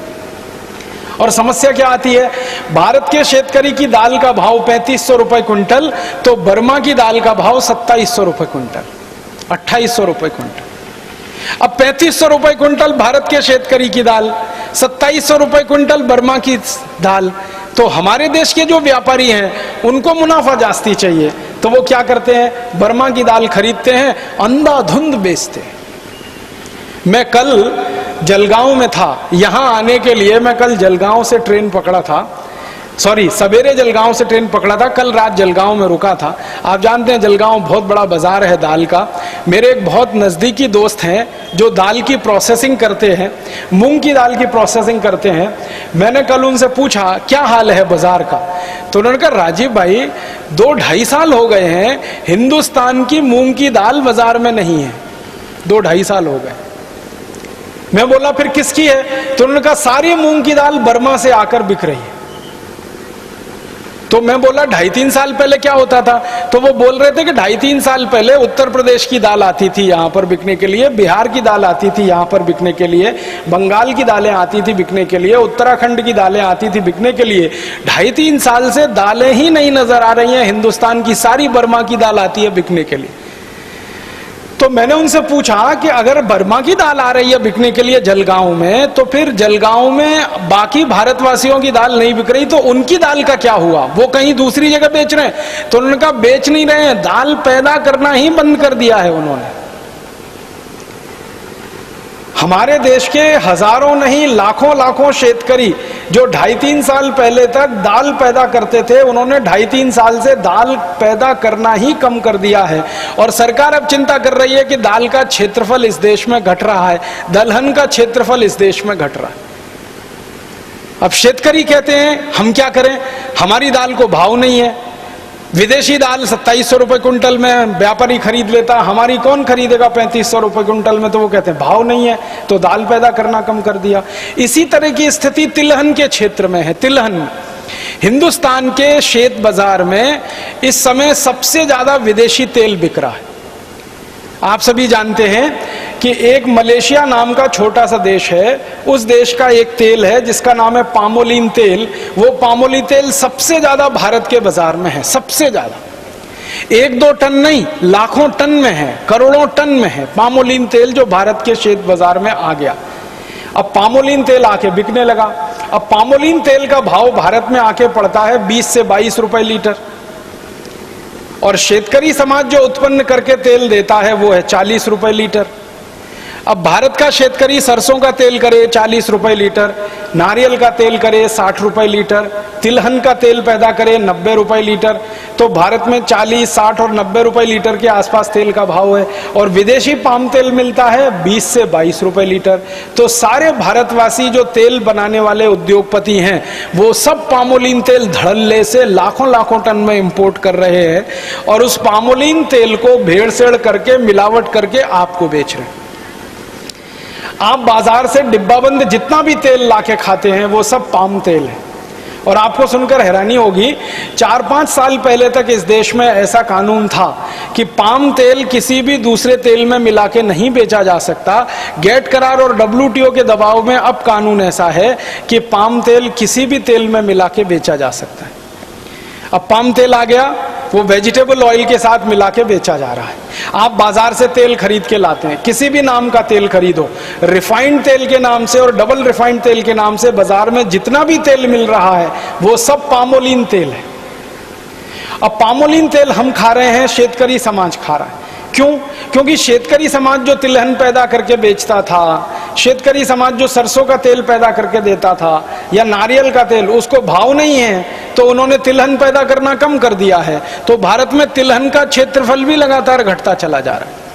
और समस्या क्या आती है, भारत के शेतकरी की दाल का भाव 3500 रुपए क्विंटल, तो बर्मा की दाल का भाव 2700 रुपए क्विंटल, 2800 रुपए क्विंटल। अब 3500 रुपए क्विंटल भारत के शेतकरी की दाल, 2700 रुपए क्विंटल बर्मा की दाल, तो हमारे देश के जो व्यापारी हैं उनको मुनाफा जास्ती चाहिए, तो वो क्या करते हैं, बर्मा की दाल खरीदते हैं, अंधाधुंध बेचते हैं। मैं कल जलगांव में था, यहां आने के लिए मैं कल जलगांव से ट्रेन पकड़ा था, सवेरे जलगांव से ट्रेन पकड़ा था, कल रात जलगांव में रुका था। आप जानते हैं जलगांव बहुत बड़ा बाजार है दाल का। मेरे एक बहुत नजदीकी दोस्त हैं जो दाल की प्रोसेसिंग करते हैं, मूंग की दाल की प्रोसेसिंग करते हैं। मैंने कल उनसे पूछा क्या हाल है बाजार का, तो उन्होंने कहा राजीव भाई 2-2.5 साल हो गए हैं हिंदुस्तान की मूंग की दाल बाजार में नहीं है, 2-2.5 साल हो गए। मैं बोला फिर किसकी है, तो उन्होंने कहा सारी मूंग की दाल बर्मा से आकर बिक रही है। तो मैं बोला 2.5-3 साल पहले क्या होता था, तो वो बोल रहे थे कि 2.5-3 साल पहले उत्तर प्रदेश की दाल आती थी यहाँ पर बिकने के लिए, बिहार की दाल आती थी यहाँ पर बिकने के लिए, बंगाल की दालें आती थी बिकने के लिए, उत्तराखंड की दालें आती थी बिकने के लिए। 2.5-3 साल से दालें ही नहीं नजर आ रही हैं, हिंदुस्तान की सारी बर्मा की दाल आती है बिकने के लिए। तो मैंने उनसे पूछा कि अगर बर्मा की दाल आ रही है बिकने के लिए जलगांव में, तो फिर जलगांव में बाकी भारतवासियों की दाल नहीं बिक रही, तो उनकी दाल का क्या हुआ, वो कहीं दूसरी जगह बेच रहे हैं? तो उन्होंने कहा बेच नहीं रहे हैं, दाल पैदा करना ही बंद कर दिया है उन्होंने। हमारे देश के हजारों नहीं लाखों शेतकरी जो 2.5-3 साल पहले तक दाल पैदा करते थे, उन्होंने 2.5-3 साल से दाल पैदा करना ही कम कर दिया है। और सरकार अब चिंता कर रही है कि दाल का क्षेत्रफल इस देश में घट रहा है, दलहन का क्षेत्रफल इस देश में घट रहा है। अब शेतकरी कहते हैं हम क्या करें, हमारी दाल को भाव नहीं है, विदेशी दाल 2700 रुपए क्विंटल में व्यापारी खरीद लेता, हमारी कौन खरीदेगा 3500 रुपए क्विंटल में, तो वो कहते हैं भाव नहीं है, तो दाल पैदा करना कम कर दिया। इसी तरह की स्थिति तिलहन के क्षेत्र में है। तिलहन हिंदुस्तान के शेत बाजार में इस समय सबसे ज्यादा विदेशी तेल बिक रहा है। आप सभी जानते हैं कि एक मलेशिया नाम का छोटा सा देश है, उस देश का एक तेल है जिसका नाम है पामोलिन तेल। वो पामोलिन तेल सबसे ज्यादा भारत के बाजार में है, सबसे ज्यादा। 1-2 टन नहीं, लाखों टन में है, करोड़ों टन में है पामोलिन तेल, जो भारत के शेत बाजार में आ गया। अब पामोलिन तेल आके बिकने लगा। अब पामोलिन तेल का भाव भारत में आके पड़ता है 20 से 22 रुपए लीटर, और शेतकरी समाज जो उत्पन्न करके तेल देता है वो है 40 रुपए लीटर। अब भारत का शेतकरी सरसों का तेल करे 40 रुपए लीटर, नारियल का तेल करे 60 रुपए लीटर, तिलहन का तेल पैदा करे 90 रुपए लीटर, तो भारत में 40, 60 और 90 रुपए लीटर के आसपास तेल का भाव है, और विदेशी पाम तेल मिलता है 20 से 22 रुपए लीटर। तो सारे भारतवासी जो तेल बनाने वाले उद्योगपति हैं वो सब पामोलिन तेल धड़ल्ले से लाखों लाखों टन में इंपोर्ट कर रहे हैं, और उस पामोलिन तेल को भेड़सेड़ करके मिलावट करके आपको बेच रहे हैं। आप बाजार से डिब्बाबंद जितना भी तेल लाके खाते हैं वो सब पाम तेल है। और आपको सुनकर हैरानी होगी, 4-5 साल पहले तक इस देश में ऐसा कानून था कि पाम तेल किसी भी दूसरे तेल में मिला के नहीं बेचा जा सकता। गेट करार और WTO के दबाव में अब कानून ऐसा है कि पाम तेल किसी भी तेल में मिला के बेचा जा सकता है। अब पाम तेल आ गया, वो वेजिटेबल ऑयल के साथ मिला के बेचा जा रहा है। आप बाजार से तेल खरीद के लाते हैं, किसी भी नाम का तेल खरीदो, रिफाइंड तेल के नाम से और डबल रिफाइंड तेल के नाम से बाजार में जितना भी तेल मिल रहा है वो सब पामोलिन तेल है। अब पामोलिन तेल हम खा रहे हैं, शेतकरी समाज खा रहा है। क्यों? क्योंकि शेतकरी समाज जो तिलहन पैदा करके बेचता था, शेतकरी समाज जो सरसों का तेल पैदा करके देता था या नारियल का तेल, उसको भाव नहीं है तो उन्होंने तिलहन पैदा करना कम कर दिया है। तो भारत में तिलहन का क्षेत्रफल भी लगातार घटता चला जा रहा है।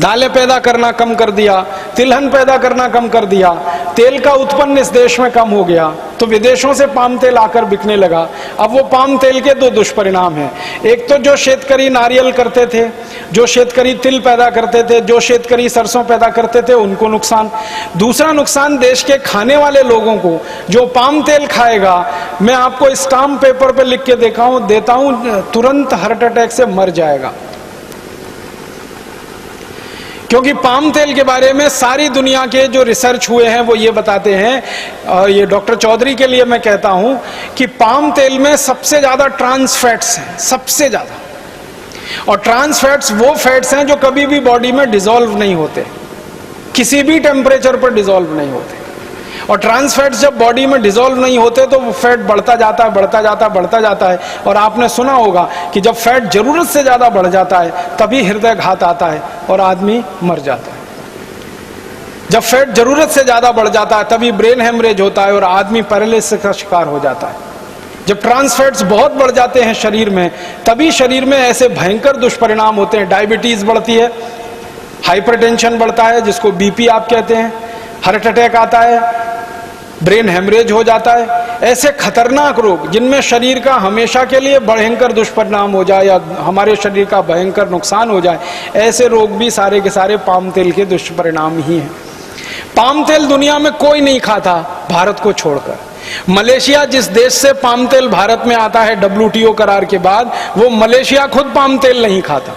दालें पैदा करना कम कर दिया, तिलहन पैदा करना कम कर दिया, तेल का उत्पन्न इस देश में कम हो गया, तो विदेशों से पाम तेल आकर बिकने लगा। अब वो पाम तेल के दो दुष्परिणाम हैं। एक तो जो शेतकरी नारियल करते थे, जो शेतकरी तिल पैदा करते थे, जो शेतकरी सरसों पैदा करते थे, उनको नुकसान। दूसरा नुकसान देश के खाने वाले लोगों को, जो पाम तेल खाएगा, मैं आपको स्टाम्प पेपर पे लिख के देता हूं, तुरंत हार्ट अटैक से मर जाएगा। क्योंकि पाम तेल के बारे में सारी दुनिया के जो रिसर्च हुए हैं वो ये बताते हैं, और ये डॉक्टर चौधरी के लिए मैं कहता हूं कि पाम तेल में सबसे ज्यादा ट्रांस फैट्स हैं, सबसे ज्यादा। और ट्रांस फैट्स वो फैट्स हैं जो कभी भी बॉडी में डिसॉल्व नहीं होते, किसी भी टेम्परेचर पर डिसॉल्व नहीं होते। और ट्रांस फैट्स जब बॉडी में डिसॉल्व नहीं होते तो वो फैट बढ़ता जाता है, बढ़ता जाता है, बढ़ता जाता है। और आपने सुना होगा कि जब फैट जरूरत से ज्यादा बढ़ जाता है तभी हृदय घात आता है और आदमी मर जाता है। जब फैट जरूरत से ज्यादा बढ़ जाता है तभी ब्रेन हेमरेज होता है और आदमी पैरालिसिस का शिकार हो जाता है। जब ट्रांस फैट्स बहुत बढ़ जाते हैं शरीर में, तभी शरीर में ऐसे भयंकर दुष्परिणाम होते हैं। डायबिटीज बढ़ती है, हाइपरटेंशन बढ़ता है जिसको बीपी आप कहते हैं, हार्ट अटैक आता है, ब्रेन हेमरेज हो जाता है। ऐसे खतरनाक रोग जिनमें शरीर का हमेशा के लिए भयंकर दुष्परिणाम हो जाए या हमारे शरीर का भयंकर नुकसान हो जाए, ऐसे रोग भी सारे के सारे पाम तेल के दुष्परिणाम ही हैं। पाम तेल दुनिया में कोई नहीं खाता भारत को छोड़कर। मलेशिया, जिस देश से पाम तेल भारत में आता है WTO करार के बाद, वो मलेशिया खुद पाम तेल नहीं खाता।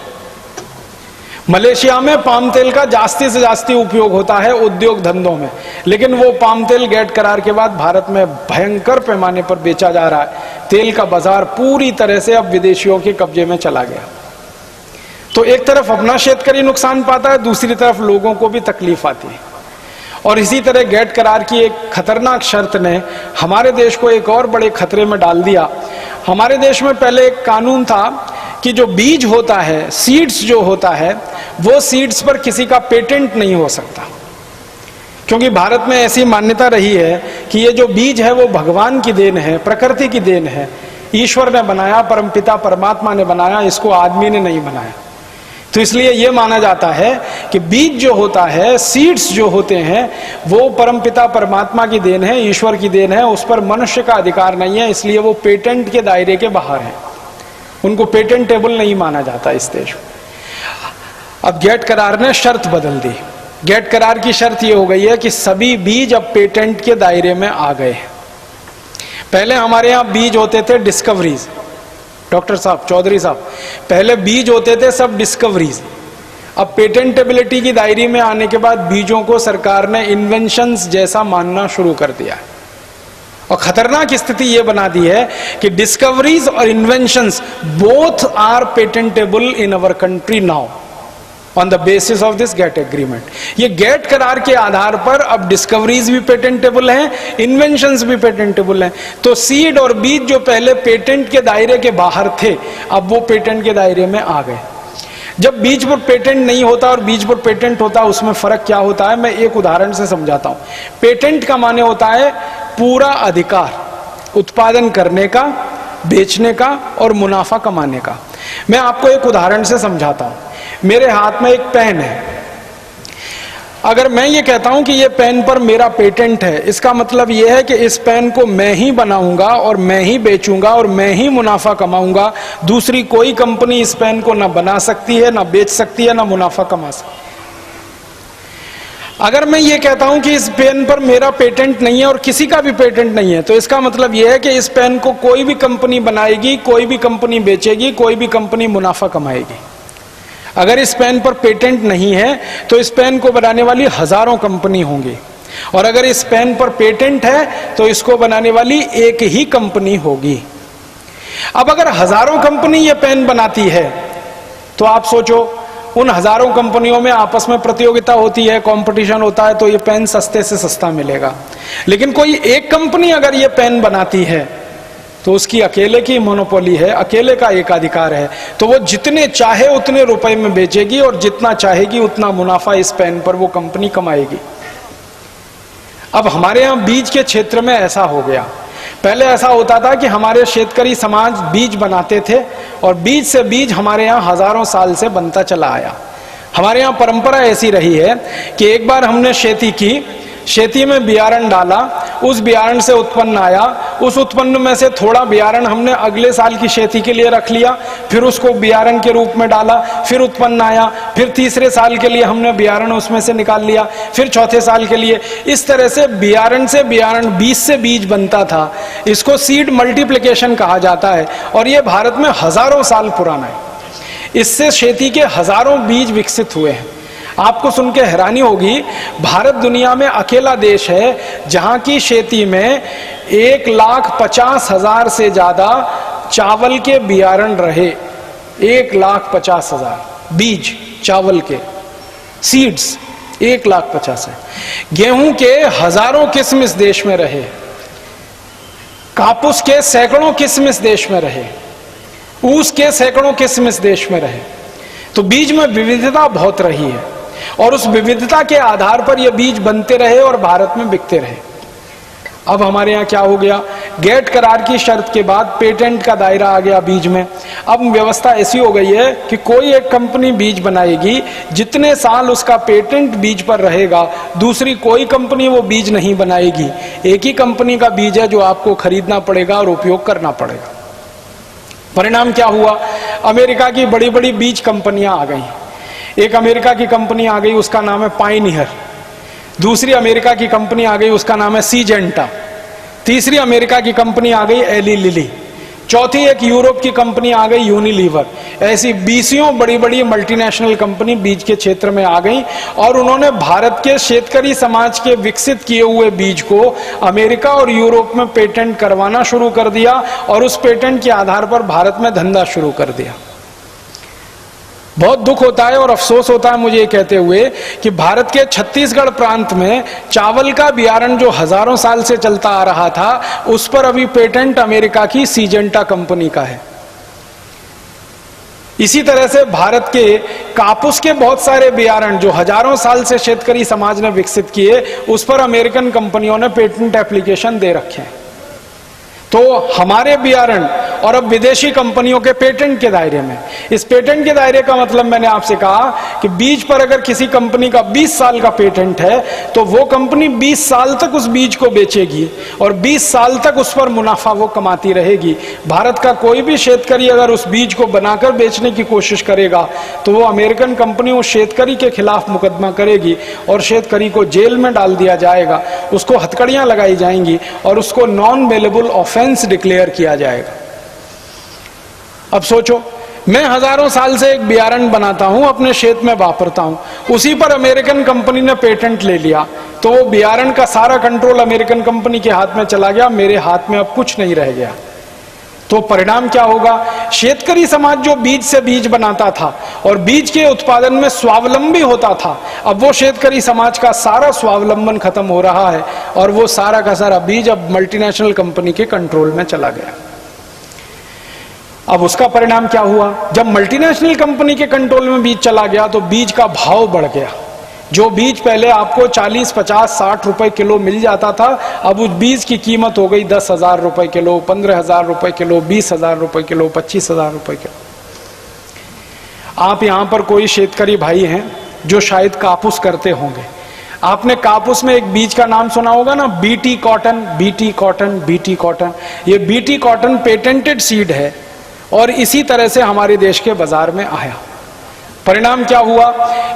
मलेशिया में पाम तेल का जास्ती से जास्ती उपयोग होता है उद्योग धंधों में, लेकिन वो पाम तेल गेट करार के बाद भारत में भयंकर पैमाने पर बेचा जा रहा है। तेल का बाजार पूरी तरह से अब विदेशियों के कब्जे में चला गया। तो एक तरफ अपना शेतकरी नुकसान पाता है, दूसरी तरफ लोगों को भी तकलीफ आती है। और इसी तरह गेट करार की एक खतरनाक शर्त ने हमारे देश को एक और बड़े खतरे में डाल दिया। हमारे देश में पहले एक कानून था कि जो बीज होता है, सीड्स जो होता है, वो सीड्स पर किसी का पेटेंट नहीं हो सकता, क्योंकि भारत में ऐसी मान्यता रही है कि ये जो बीज है वो भगवान की देन है, प्रकृति की देन है, ईश्वर ने बनाया, परमपिता परमात्मा ने बनाया, इसको आदमी ने नहीं बनाया। तो इसलिए ये माना जाता है कि बीज जो होता है, सीड्स जो होते हैं, वो परमपिता परमात्मा की देन है, ईश्वर की देन है, उस पर मनुष्य का अधिकार नहीं है, इसलिए वो पेटेंट के दायरे के बाहर है, उनको पेटेंटेबल नहीं माना जाता इस देश में। अब गेट करार ने शर्त बदल दी। गेट करार की शर्त ये हो गई है कि सभी बीज अब पेटेंट के दायरे में आ गए हैं। पहले हमारे यहाँ बीज होते थे डिस्कवरीज, डॉक्टर साहब, चौधरी साहब, पहले बीज होते थे सब डिस्कवरीज। अब पेटेंटेबिलिटी की दायरे में आने के बाद बीजों को सरकार ने इन्वेंशंस जैसा मानना शुरू कर दिया है। और खतरनाक स्थिति यह बना दी है कि डिस्कवरीज और inventions both are patentable in our country now. On the basis of this GATT agreement. ये गेट करार के आधार पर अब डिस्कवरीज भी पेटेंटेबल हैं, इन्वेंशंस भी पेटेंटेबल हैं। तो सीड और बीज जो पहले पेटेंट के दायरे के बाहर थे, अब वो पेटेंट के दायरे में आ गए। जब बीज पर पेटेंट नहीं होता और बीज पर पेटेंट होता, उसमें फर्क क्या होता है, मैं एक उदाहरण से समझाता हूं। पेटेंट का माने होता है पूरा अधिकार उत्पादन करने का, बेचने का और मुनाफा कमाने का। मैं आपको एक उदाहरण से समझाता हूं। मेरे हाथ में एक पेन है। अगर मैं ये कहता हूं कि ये पेन पर मेरा पेटेंट है, इसका मतलब ये है कि इस पेन को मैं ही बनाऊंगा और मैं ही बेचूंगा और मैं ही मुनाफा कमाऊंगा। दूसरी कोई कंपनी इस पेन को ना बना सकती है, ना बेच सकती है, ना मुनाफा कमा सकती है। अगर मैं ये कहता हूं कि इस पेन पर मेरा पेटेंट नहीं है और किसी का भी पेटेंट नहीं है, तो इसका मतलब यह है कि इस पेन को कोई भी कंपनी बनाएगी, कोई भी कंपनी बेचेगी, कोई भी कंपनी मुनाफा कमाएगी। अगर इस पेन पर पेटेंट नहीं है तो इस पेन को बनाने वाली हजारों कंपनी होंगी, और अगर इस पेन पर पेटेंट है तो इसको बनाने वाली एक ही कंपनी होगी। अब अगर हजारों कंपनी ये पेन बनाती है तो आप सोचो, उन हजारों कंपनियों में आपस में प्रतियोगिता होती है, कंपटीशन होता है, तो ये पेन सस्ते से सस्ता मिलेगा। लेकिन कोई एक कंपनी अगर ये पेन बनाती है तो उसकी अकेले की मोनोपोली है, अकेले का एकाधिकार है। तो वो जितने चाहे उतने रुपए में बेचेगी और जितना चाहेगी उतना मुनाफा इस पेन पर वो कंपनी कमाएगी। अब हमारे यहाँ बीज के क्षेत्र में ऐसा हो गया। पहले ऐसा होता था कि हमारे शेतकरी समाज बीज बनाते थे और बीज से बीज हमारे यहाँ हजारों साल से बनता चला आया। हमारे यहाँ परंपरा ऐसी रही है कि एक बार हमने खेती की, खेती में बियारण डाला, उस बियारण से उत्पन्न आया, उस उत्पन्न में से थोड़ा बियारण हमने अगले साल की खेती के लिए रख लिया, फिर उसको बियारण के रूप में डाला, फिर उत्पन्न आया, फिर तीसरे साल के लिए हमने बियारण उसमें से निकाल लिया, फिर चौथे साल के लिए। इस तरह से बियारण, बीज से बीज बनता था। इसको सीड मल्टीप्लिकेशन कहा जाता है और यह भारत में हजारों साल पुराना है। इससे खेती के हजारों बीज विकसित हुए हैं। आपको सुन के हैरानी होगी, भारत दुनिया में अकेला देश है जहां की खेती में 1,50,000 से ज्यादा चावल के बियारण रहे। 1,50,000 बीज चावल के, सीड्स 1,50,000 है। गेहूं के हजारों किस्म इस देश में रहे, कापूस के सैकड़ों किस्म इस देश में रहे, ऊस के सैकड़ों किस्म इस देश में रहे। तो बीज में विविधता बहुत रही है और उस विविधता के आधार पर ये बीज बनते रहे और भारत में बिकते रहे। अब हमारे यहाँ क्या हो गया, गेट करार की शर्त के बाद पेटेंट का दायरा आ गया बीज में। अब व्यवस्था ऐसी हो गई है कि कोई एक कंपनी बीज बनाएगी, जितने साल उसका पेटेंट बीज पर रहेगा दूसरी कोई कंपनी वो बीज नहीं बनाएगी। एक ही कंपनी का बीज है जो आपको खरीदना पड़ेगा और उपयोग करना पड़ेगा। परिणाम क्या हुआ, अमेरिका की बड़ी बड़ी बीज कंपनियां आ गई। एक अमेरिका की कंपनी आ गई, उसका नाम है पायनियर। दूसरी अमेरिका की कंपनी आ गई, उसका नाम है सीजेंटा। तीसरी अमेरिका की कंपनी आ गई एली लिली। चौथी एक यूरोप की कंपनी आ गई यूनिलीवर। ऐसी 20 बड़ी बड़ी मल्टीनेशनल कंपनी बीज के क्षेत्र में आ गई और उन्होंने भारत के शेतकरी समाज के विकसित किए हुए बीज को अमेरिका और यूरोप में पेटेंट करवाना शुरू कर दिया और उस पेटेंट के आधार पर भारत में धंधा शुरू कर दिया। बहुत दुख होता है और अफसोस होता है मुझे ये कहते हुए कि भारत के छत्तीसगढ़ प्रांत में चावल का बियारण जो हजारों साल से चलता आ रहा था, उस पर अभी पेटेंट अमेरिका की सीजेंटा कंपनी का है। इसी तरह से भारत के कापूस के बहुत सारे बियारण जो हजारों साल से शेतकरी समाज ने विकसित किए, उस पर अमेरिकन कंपनियों ने पेटेंट एप्लीकेशन दे रखे हैं। तो हमारे बियारण और अब विदेशी कंपनियों के पेटेंट के दायरे में, इस पेटेंट के दायरे का मतलब मैंने आपसे कहा कि बीज पर अगर किसी कंपनी का 20 साल का पेटेंट है तो वो कंपनी 20 साल तक उस बीज को बेचेगी और 20 साल तक उस पर मुनाफा वो कमाती रहेगी। भारत का कोई भी शेतकरी अगर उस बीज को बनाकर बेचने की कोशिश करेगा तो वो अमेरिकन कंपनी उस शेतकरी के खिलाफ मुकदमा करेगी और शेतकरी को जेल में डाल दिया जाएगा, उसको हथकड़ियां लगाई जाएंगी और उसको नॉन बेलेबल ऑफेंस डिक्लेयर किया जाएगा। अब सोचो, मैं हजारों साल से एक बियारण बनाता हूं, अपने खेत में वापरता हूं, उसी पर अमेरिकन कंपनी ने पेटेंट ले लिया तो वो बियारण का सारा कंट्रोल अमेरिकन कंपनी के हाथ में चला गया, मेरे हाथ में अब कुछ नहीं रह गया। तो परिणाम क्या होगा? शेतकरी समाज जो बीज से बीज बनाता था और बीज के उत्पादन में स्वावलंबी होता था, अब वो शेतकरी समाज का सारा स्वावलंबन खत्म हो रहा है और वो सारा का सारा बीज अब मल्टीनेशनल कंपनी के कंट्रोल में चला गया। अब उसका परिणाम क्या हुआ? जब मल्टीनेशनल कंपनी के कंट्रोल में बीज चला गया तो बीज का भाव बढ़ गया। जो बीज पहले आपको 40, 50, 60 रुपए किलो मिल जाता था, अब उस बीज की कीमत हो गई 10,000 रुपए किलो, 15,000 रुपए किलो, 20,000 रुपए किलो, 25,000 रुपए किलो। आप यहां पर कोई शेतकरी भाई हैं जो शायद कापूस करते होंगे, आपने कापूस में एक बीज का नाम सुना होगा ना, BT cotton, BT cotton, BT cotton. ये बीटी कॉटन पेटेंटेड सीड है और इसी तरह से हमारे देश के बाजार में आया। परिणाम क्या हुआ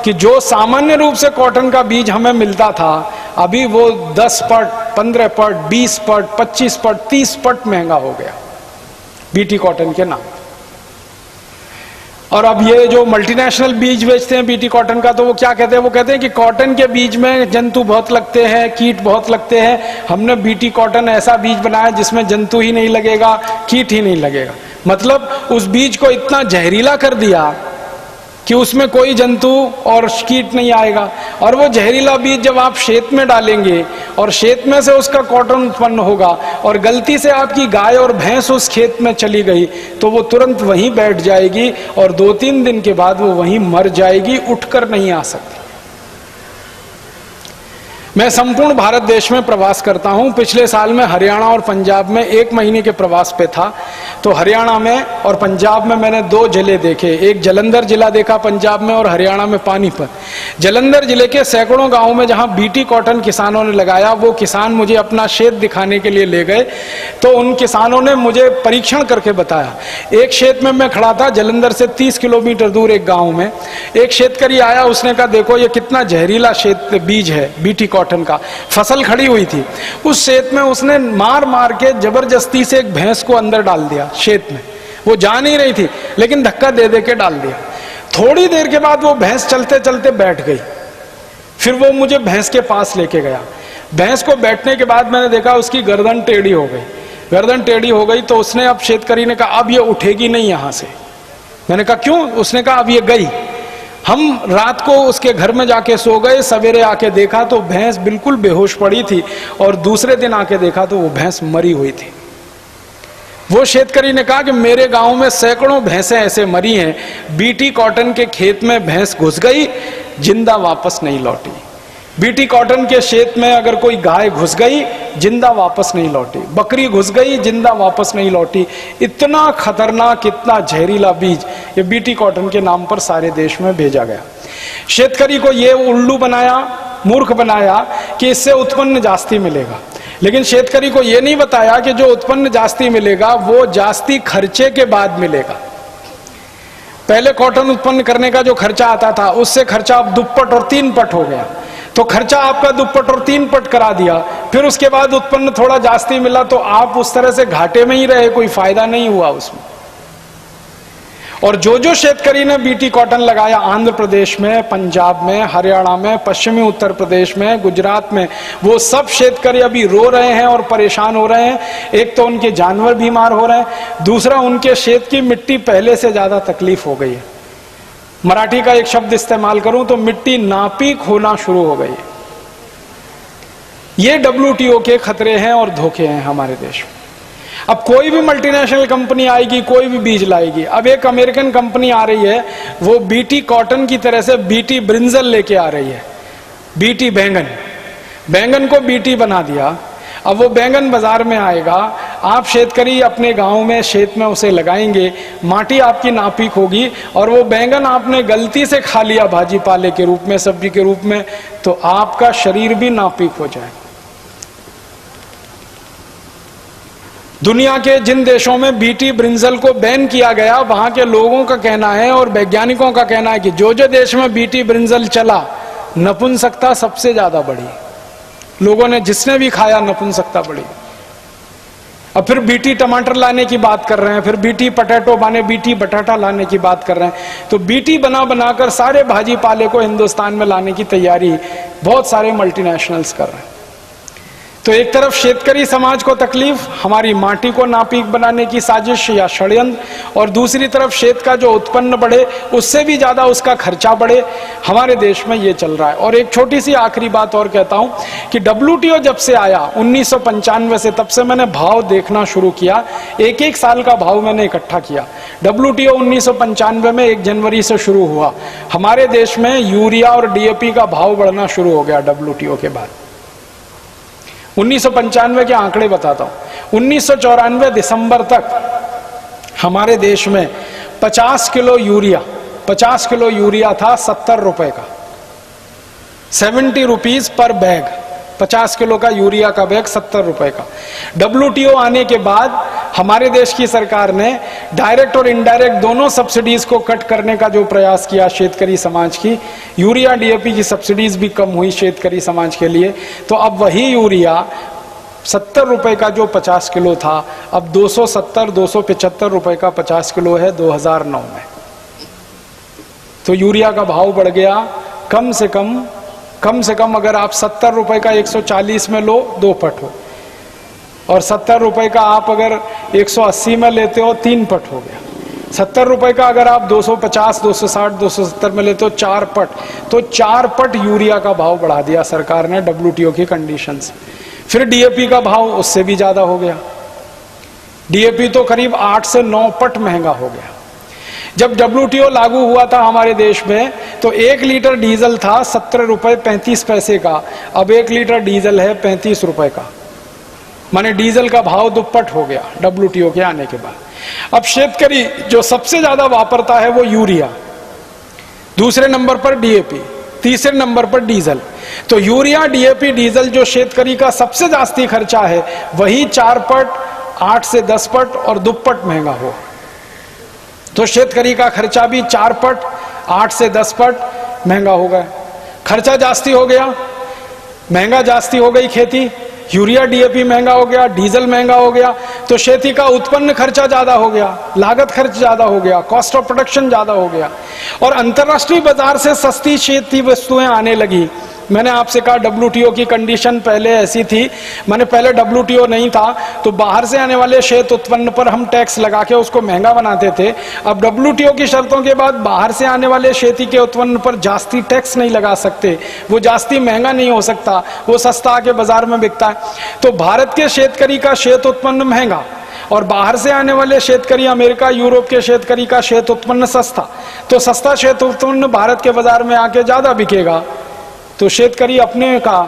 कि जो सामान्य रूप से कॉटन का बीज हमें मिलता था, अभी वो 10 पट, 15 पट, 20 पट, 25 पट, 30 पट महंगा हो गया बीटी कॉटन के नाम। और अब ये जो मल्टीनेशनल बीज बेचते हैं बीटी कॉटन का, तो वो क्या कहते हैं? वो कहते हैं कि कॉटन के बीज में जंतु बहुत लगते हैं, कीट बहुत लगते हैं, हमने बीटी कॉटन ऐसा बीज बनाया जिसमें जंतु ही नहीं लगेगा, कीट ही नहीं लगेगा। मतलब उस बीज को इतना जहरीला कर दिया कि उसमें कोई जंतु और कीट नहीं आएगा। और वो जहरीला बीज जब आप खेत में डालेंगे और खेत में से उसका कॉटन उत्पन्न होगा और गलती से आपकी गाय और भैंस उस खेत में चली गई तो वो तुरंत वहीं बैठ जाएगी और 2-3 दिन के बाद वो वहीं मर जाएगी, उठकर नहीं आ सकती। मैं संपूर्ण भारत देश में प्रवास करता हूं। पिछले साल में हरियाणा और पंजाब में 1 महीने के प्रवास पे था। तो हरियाणा में और पंजाब में मैंने 2 जिले देखे, एक जलंधर जिला देखा पंजाब में और हरियाणा में पानीपत। जलंधर जिले के सैकड़ों गांवों में जहां बीटी कॉटन किसानों ने लगाया, वो किसान मुझे अपना खेत दिखाने के लिए ले गए। तो उन किसानों ने मुझे परीक्षण करके बताया। एक खेत में मैं खड़ा था, जलंधर से 30 किलोमीटर दूर एक गाँव में। एक शेतकरी आया, उसने कहा देखो ये कितना जहरीला बीज है बीटी कॉटन का। फसल खड़ी हुई थी, उस खेत में उसने मार मार के जबरदस्ती से एक भैंस को अंदर डाल दिया खेत में। वो जा नहीं रही थी लेकिन धक्का दे दे के डाल दिया। थोड़ी देर के बाद वो भैंस चलते चलते बैठ गई। फिर वो मुझे भैंस के पास लेके गया। भैंस को बैठने के बाद मैंने देखा उसकी गर्दन टेढ़ी हो गई। गर्दन टेढ़ी हो गई तो उसने, अब शेतकरी ने कहा अब ये उठेगी नहीं यहां से। मैंने कहा क्यों? उसने कहा अब ये गई। हम रात को उसके घर में जाके सो गए, सवेरे आके देखा तो भैंस बिल्कुल बेहोश पड़ी थी और दूसरे दिन आके देखा तो वो भैंस मरी हुई थी। वो शेतकरी ने कहा कि मेरे गांव में सैकड़ों भैंसें ऐसे मरी हैं, बीटी कॉटन के खेत में भैंस घुस गई, जिंदा वापस नहीं लौटी। बीटी कॉटन के खेत में अगर कोई गाय घुस गई, जिंदा वापस नहीं लौटी। बकरी घुस गई, जिंदा वापस नहीं लौटी। इतना खतरनाक, इतना जहरीला बीज ये बीटी कॉटन के नाम पर सारे देश में भेजा गया। शेतकरी को ये उल्लू बनाया, मूर्ख बनाया कि इससे उत्पन्न जास्ती मिलेगा। लेकिन शेतकरी को ये नहीं बताया कि जो उत्पन्न जास्ती मिलेगा वो जास्ती खर्चे के बाद मिलेगा। पहले कॉटन उत्पन्न करने का जो खर्चा आता था, उससे खर्चा अब 2 पट और 3 पट हो गया। तो खर्चा आपका 2 पट और 3 पट करा दिया। फिर उसके बाद उत्पन्न थोड़ा जास्ती मिला तो आप उस तरह से घाटे में ही रहे, कोई फायदा नहीं हुआ उसमें। और जो शेतकरी ने बीटी कॉटन लगाया आंध्र प्रदेश में, पंजाब में, हरियाणा में, पश्चिमी उत्तर प्रदेश में, गुजरात में, वो सब शेतकरी अभी रो रहे हैं और परेशान हो रहे हैं। एक तो उनके जानवर बीमार हो रहे हैं, दूसरा उनके खेत की मिट्टी पहले से ज्यादा तकलीफ हो गई है। मराठी का एक शब्द इस्तेमाल करूं तो मिट्टी नापीक होना शुरू हो गई। ये WTO के खतरे हैं और धोखे हैं हमारे देश में। अब कोई भी मल्टीनेशनल कंपनी आएगी, कोई भी बीज लाएगी। अब एक अमेरिकन कंपनी आ रही है, वो बीटी कॉटन की तरह से बीटी ब्रिंजल लेके आ रही है। बीटी बैंगन, बैंगन को बीटी बना दिया। अब वो बैंगन बाजार में आएगा, आप शेतकरी अपने गांव में खेत में उसे लगाएंगे, माटी आपकी नापीक होगी और वो बैंगन आपने गलती से खा लिया भाजी पाले के रूप में, सब्जी के रूप में, तो आपका शरीर भी नापीक हो जाए। दुनिया के जिन देशों में बीटी ब्रिंजल को बैन किया गया, वहां के लोगों का कहना है और वैज्ञानिकों का कहना है कि जो देश में बीटी ब्रिंजल चला, नपुंसकता सबसे ज्यादा बढ़ी। लोगों ने जिसने भी खाया नपुंसकता बढ़ी। अब फिर बीटी टमाटर लाने की बात कर रहे हैं, फिर बीटी पटेटो माने बीटी बटाटा लाने की बात कर रहे हैं। तो बीटी बना बनाकर सारे भाजी पाले को हिंदुस्तान में लाने की तैयारी बहुत सारे मल्टीनेशनल्स कर रहे हैं। तो एक तरफ शेतकरी समाज को तकलीफ, हमारी माटी को नापीक बनाने की साजिश या षड्यंत्र, और दूसरी तरफ शेत का जो उत्पन्न बढ़े उससे भी ज्यादा उसका खर्चा बढ़े, हमारे देश में ये चल रहा है। और एक छोटी सी आखिरी बात और कहता हूं कि WTO जब से आया 1995 से, तब से मैंने भाव देखना शुरू किया, एक एक साल का भाव मैंने इकट्ठा किया। WTO 1995 में 1 जनवरी से शुरू हुआ, हमारे देश में यूरिया और DAP का भाव बढ़ना शुरू हो गया WTO के बाद। 1995 के आंकड़े बताता हूं। 1994 दिसंबर तक हमारे देश में 50 किलो यूरिया था 70 रुपए का, 70 रुपीज पर बैग। 50 किलो का यूरिया का बैग 70 रुपए का। WTO आने के बाद हमारे देश की सरकार ने डायरेक्ट और इनडायरेक्ट दोनों सब्सिडीज को कट करने का जो प्रयास किया शेतकरी समाज की, यूरिया DAP की सब्सिडीज भी कम हुई शेतकरी समाज के लिए। तो अब वही यूरिया 70 रुपए का जो 50 किलो था, अब 270-275 रुपए का 50 किलो है 2009 में। तो यूरिया का भाव बढ़ गया। कम से कम अगर आप 70 रुपए का 140 में लो 2 पट हो, और 70 रुपए का आप अगर 180 में लेते हो 3 पट हो गया। 70 रुपए का अगर आप 250, 260, 270 में लेते हो 4 पट, तो 4 पट यूरिया का भाव बढ़ा दिया सरकार ने WTO की कंडीशन से। फिर DAP का भाव उससे भी ज्यादा हो गया। DAP तो करीब 8 से 9 पट महंगा हो गया। जब WTO लागू हुआ था हमारे देश में, तो 1 लीटर डीजल था 17 रुपए 35 पैसे का, अब 1 लीटर डीजल है 35 रुपए का, माने डीजल का भाव दुप्पट हो गया WTO के आने के बाद। अब शेतकरी जो सबसे ज्यादा वापरता है वो यूरिया, दूसरे नंबर पर DAP, तीसरे नंबर पर डीजल। तो यूरिया, DAP, डीजल जो शेतकरी का सबसे जास्ती खर्चा है, वही 4 पट, 8 से 10 पट और दुप्पट महंगा हो। तो शेतकरी का खर्चा भी 4 पट, 8 से 10 पट महंगा हो गया। खर्चा जास्ती हो गया, महंगा जास्ती हो गई खेती, यूरिया DAP महंगा हो गया, डीजल महंगा हो गया, तो खेती का उत्पन्न खर्चा ज्यादा हो गया, लागत खर्च ज्यादा हो गया, कॉस्ट ऑफ प्रोडक्शन ज्यादा हो गया, और अंतरराष्ट्रीय बाजार से सस्ती खेती वस्तुएं आने लगी। मैंने आपसे कहा WTO की कंडीशन पहले ऐसी थी, मैंने पहले WTO नहीं था तो बाहर से आने वाले शेत उत्पन्न पर हम टैक्स लगा के उसको महंगा बनाते थे। अब WTO की शर्तों के बाद बाहर से आने वाले खेती के उत्पन्न पर जास्ती टैक्स नहीं लगा सकते, वो जास्ती महंगा नहीं हो सकता, वो सस्ता आके बाजार में बिकता है। तो भारत के शेतकरी का शेत उत्पन्न महंगा, और बाहर से आने वाले शेतकरी, अमेरिका यूरोप के शेतकरी का शेत उत्पन्न सस्ता। तो सस्ता शेत उत्पन्न भारत के बाजार में आके ज्यादा बिकेगा, तो शेतकरी अपने का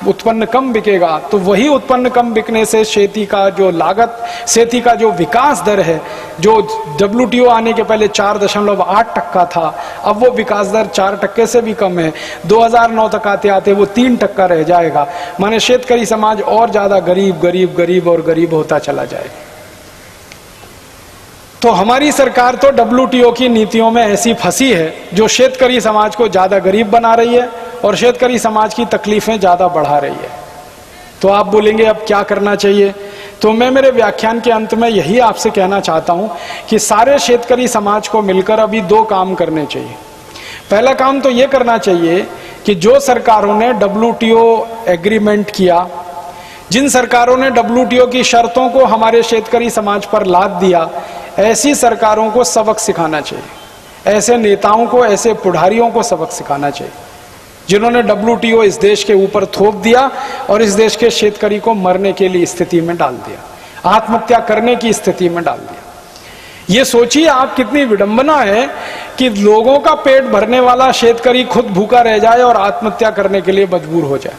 उत्पन्न कम बिकेगा। तो वही उत्पन्न कम बिकने से खेती का जो लागत, खेती का जो विकास दर है, जो WTO आने के पहले 4.8% था, अब वो विकास दर 4% से भी कम है। 2009 तक आते आते वो 3% रह जाएगा। माने शेतकरी समाज और ज्यादा गरीब होता चला जाएगा। तो हमारी सरकार तो WTO की नीतियों में ऐसी फंसी है जो शेतकरी समाज को ज्यादा गरीब बना रही है और शेतकरी समाज की तकलीफें ज्यादा बढ़ा रही है। तो आप बोलेंगे अब क्या करना चाहिए? तो मैं मेरे व्याख्यान के अंत में यही आपसे कहना चाहता हूं कि सारे शेतकरी समाज को मिलकर अभी 2 काम करने चाहिए। पहला काम तो यह करना चाहिए कि जो सरकारों ने WTO एग्रीमेंट किया, जिन सरकारों ने WTO की शर्तों को हमारे शेतकरी समाज पर लाद दिया, ऐसी सरकारों को सबक सिखाना चाहिए। ऐसे नेताओं को, ऐसे पुढ़ारियों को सबक सिखाना चाहिए जिन्होंने WTO इस देश के ऊपर थोप दिया और इस देश के शेतकरी को मरने के लिए स्थिति में डाल दिया, आत्महत्या करने की स्थिति में डाल दिया। ये सोचिए आप, कितनी विडंबना है कि लोगों का पेट भरने वाला शेतकरी खुद भूखा रह जाए और आत्महत्या करने के लिए मजबूर हो जाए।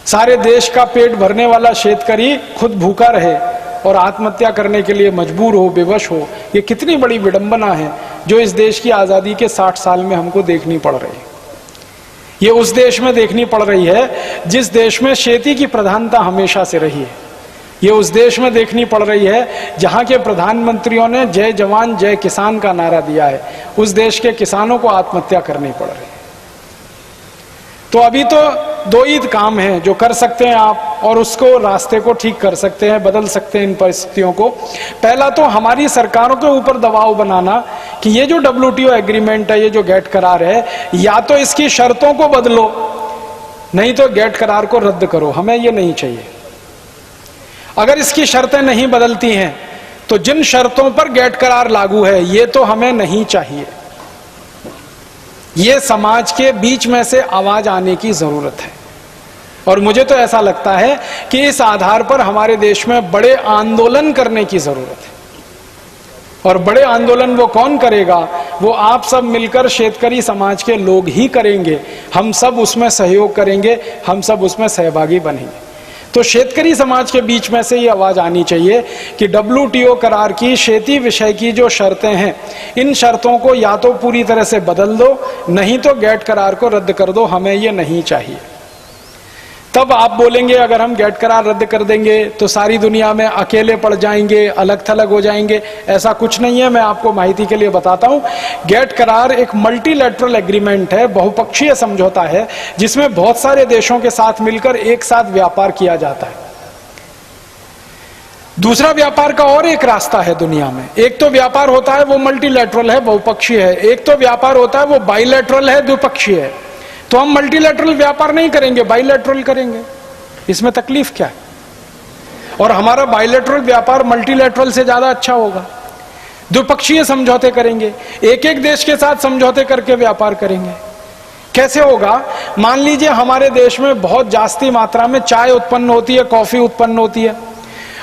सारे देश का पेट भरने वाला शेतकरी खुद भूखा रहे और आत्महत्या करने के लिए मजबूर हो, बेवश हो। ये कितनी बड़ी विडंबना है जो इस देश की आजादी के 60 साल में हमको देखनी पड़ रही है। ये उस देश में देखनी पड़ रही है जिस देश में खेती की प्रधानता हमेशा से रही है। ये उस देश में देखनी पड़ रही है जहां के प्रधानमंत्रियों ने जय जवान जय किसान का नारा दिया है। उस देश के किसानों को आत्महत्या करनी पड़ रही है। तो अभी तो 2 ही काम हैं जो कर सकते हैं आप, और उसको रास्ते को ठीक कर सकते हैं, बदल सकते हैं इन परिस्थितियों को। पहला तो हमारी सरकारों के ऊपर दबाव बनाना कि ये जो WTO एग्रीमेंट है, ये जो गेट करार है, या तो इसकी शर्तों को बदलो, नहीं तो गेट करार को रद्द करो, हमें ये नहीं चाहिए। अगर इसकी शर्तें नहीं बदलती हैं तो जिन शर्तों पर गेट करार लागू है ये तो हमें नहीं चाहिए। ये समाज के बीच में से आवाज आने की जरूरत है और मुझे तो ऐसा लगता है कि इस आधार पर हमारे देश में बड़े आंदोलन करने की जरूरत है। और बड़े आंदोलन वो कौन करेगा? वो आप सब मिलकर शेतकरी समाज के लोग ही करेंगे। हम सब उसमें सहयोग करेंगे, हम सब उसमें सहभागी बनेंगे। तो शेतकरी समाज के बीच में से ये आवाज आनी चाहिए कि WTO करार की खेती विषय की जो शर्तें हैं, इन शर्तों को या तो पूरी तरह से बदल दो, नहीं तो गेट करार को रद्द कर दो, हमें ये नहीं चाहिए। तब आप बोलेंगे अगर हम गेट करार रद्द कर देंगे तो सारी दुनिया में अकेले पड़ जाएंगे, अलग थलग हो जाएंगे। ऐसा कुछ नहीं है। मैं आपको माहिती के लिए बताता हूं, गेट करार एक मल्टीलैटरल एग्रीमेंट है, बहुपक्षीय समझौता है, जिसमें बहुत सारे देशों के साथ मिलकर एक साथ व्यापार किया जाता है। दूसरा व्यापार का और एक रास्ता है दुनिया में। एक तो व्यापार होता है वो मल्टीलैटरल है, बहुपक्षीय है। एक तो व्यापार होता है वो बाइलैटरल है, द्विपक्षीय है। तो हम मल्टीलैटरल व्यापार नहीं करेंगे, बाइलैटरल करेंगे। इसमें तकलीफ क्या है? और हमारा बाइलैटरल व्यापार मल्टीलैटरल से ज्यादा अच्छा होगा। द्विपक्षीय समझौते करेंगे, एक एक देश के साथ समझौते करके व्यापार करेंगे। कैसे होगा? मान लीजिए हमारे देश में बहुत जास्ती मात्रा में चाय उत्पन्न होती है, कॉफी उत्पन्न होती है,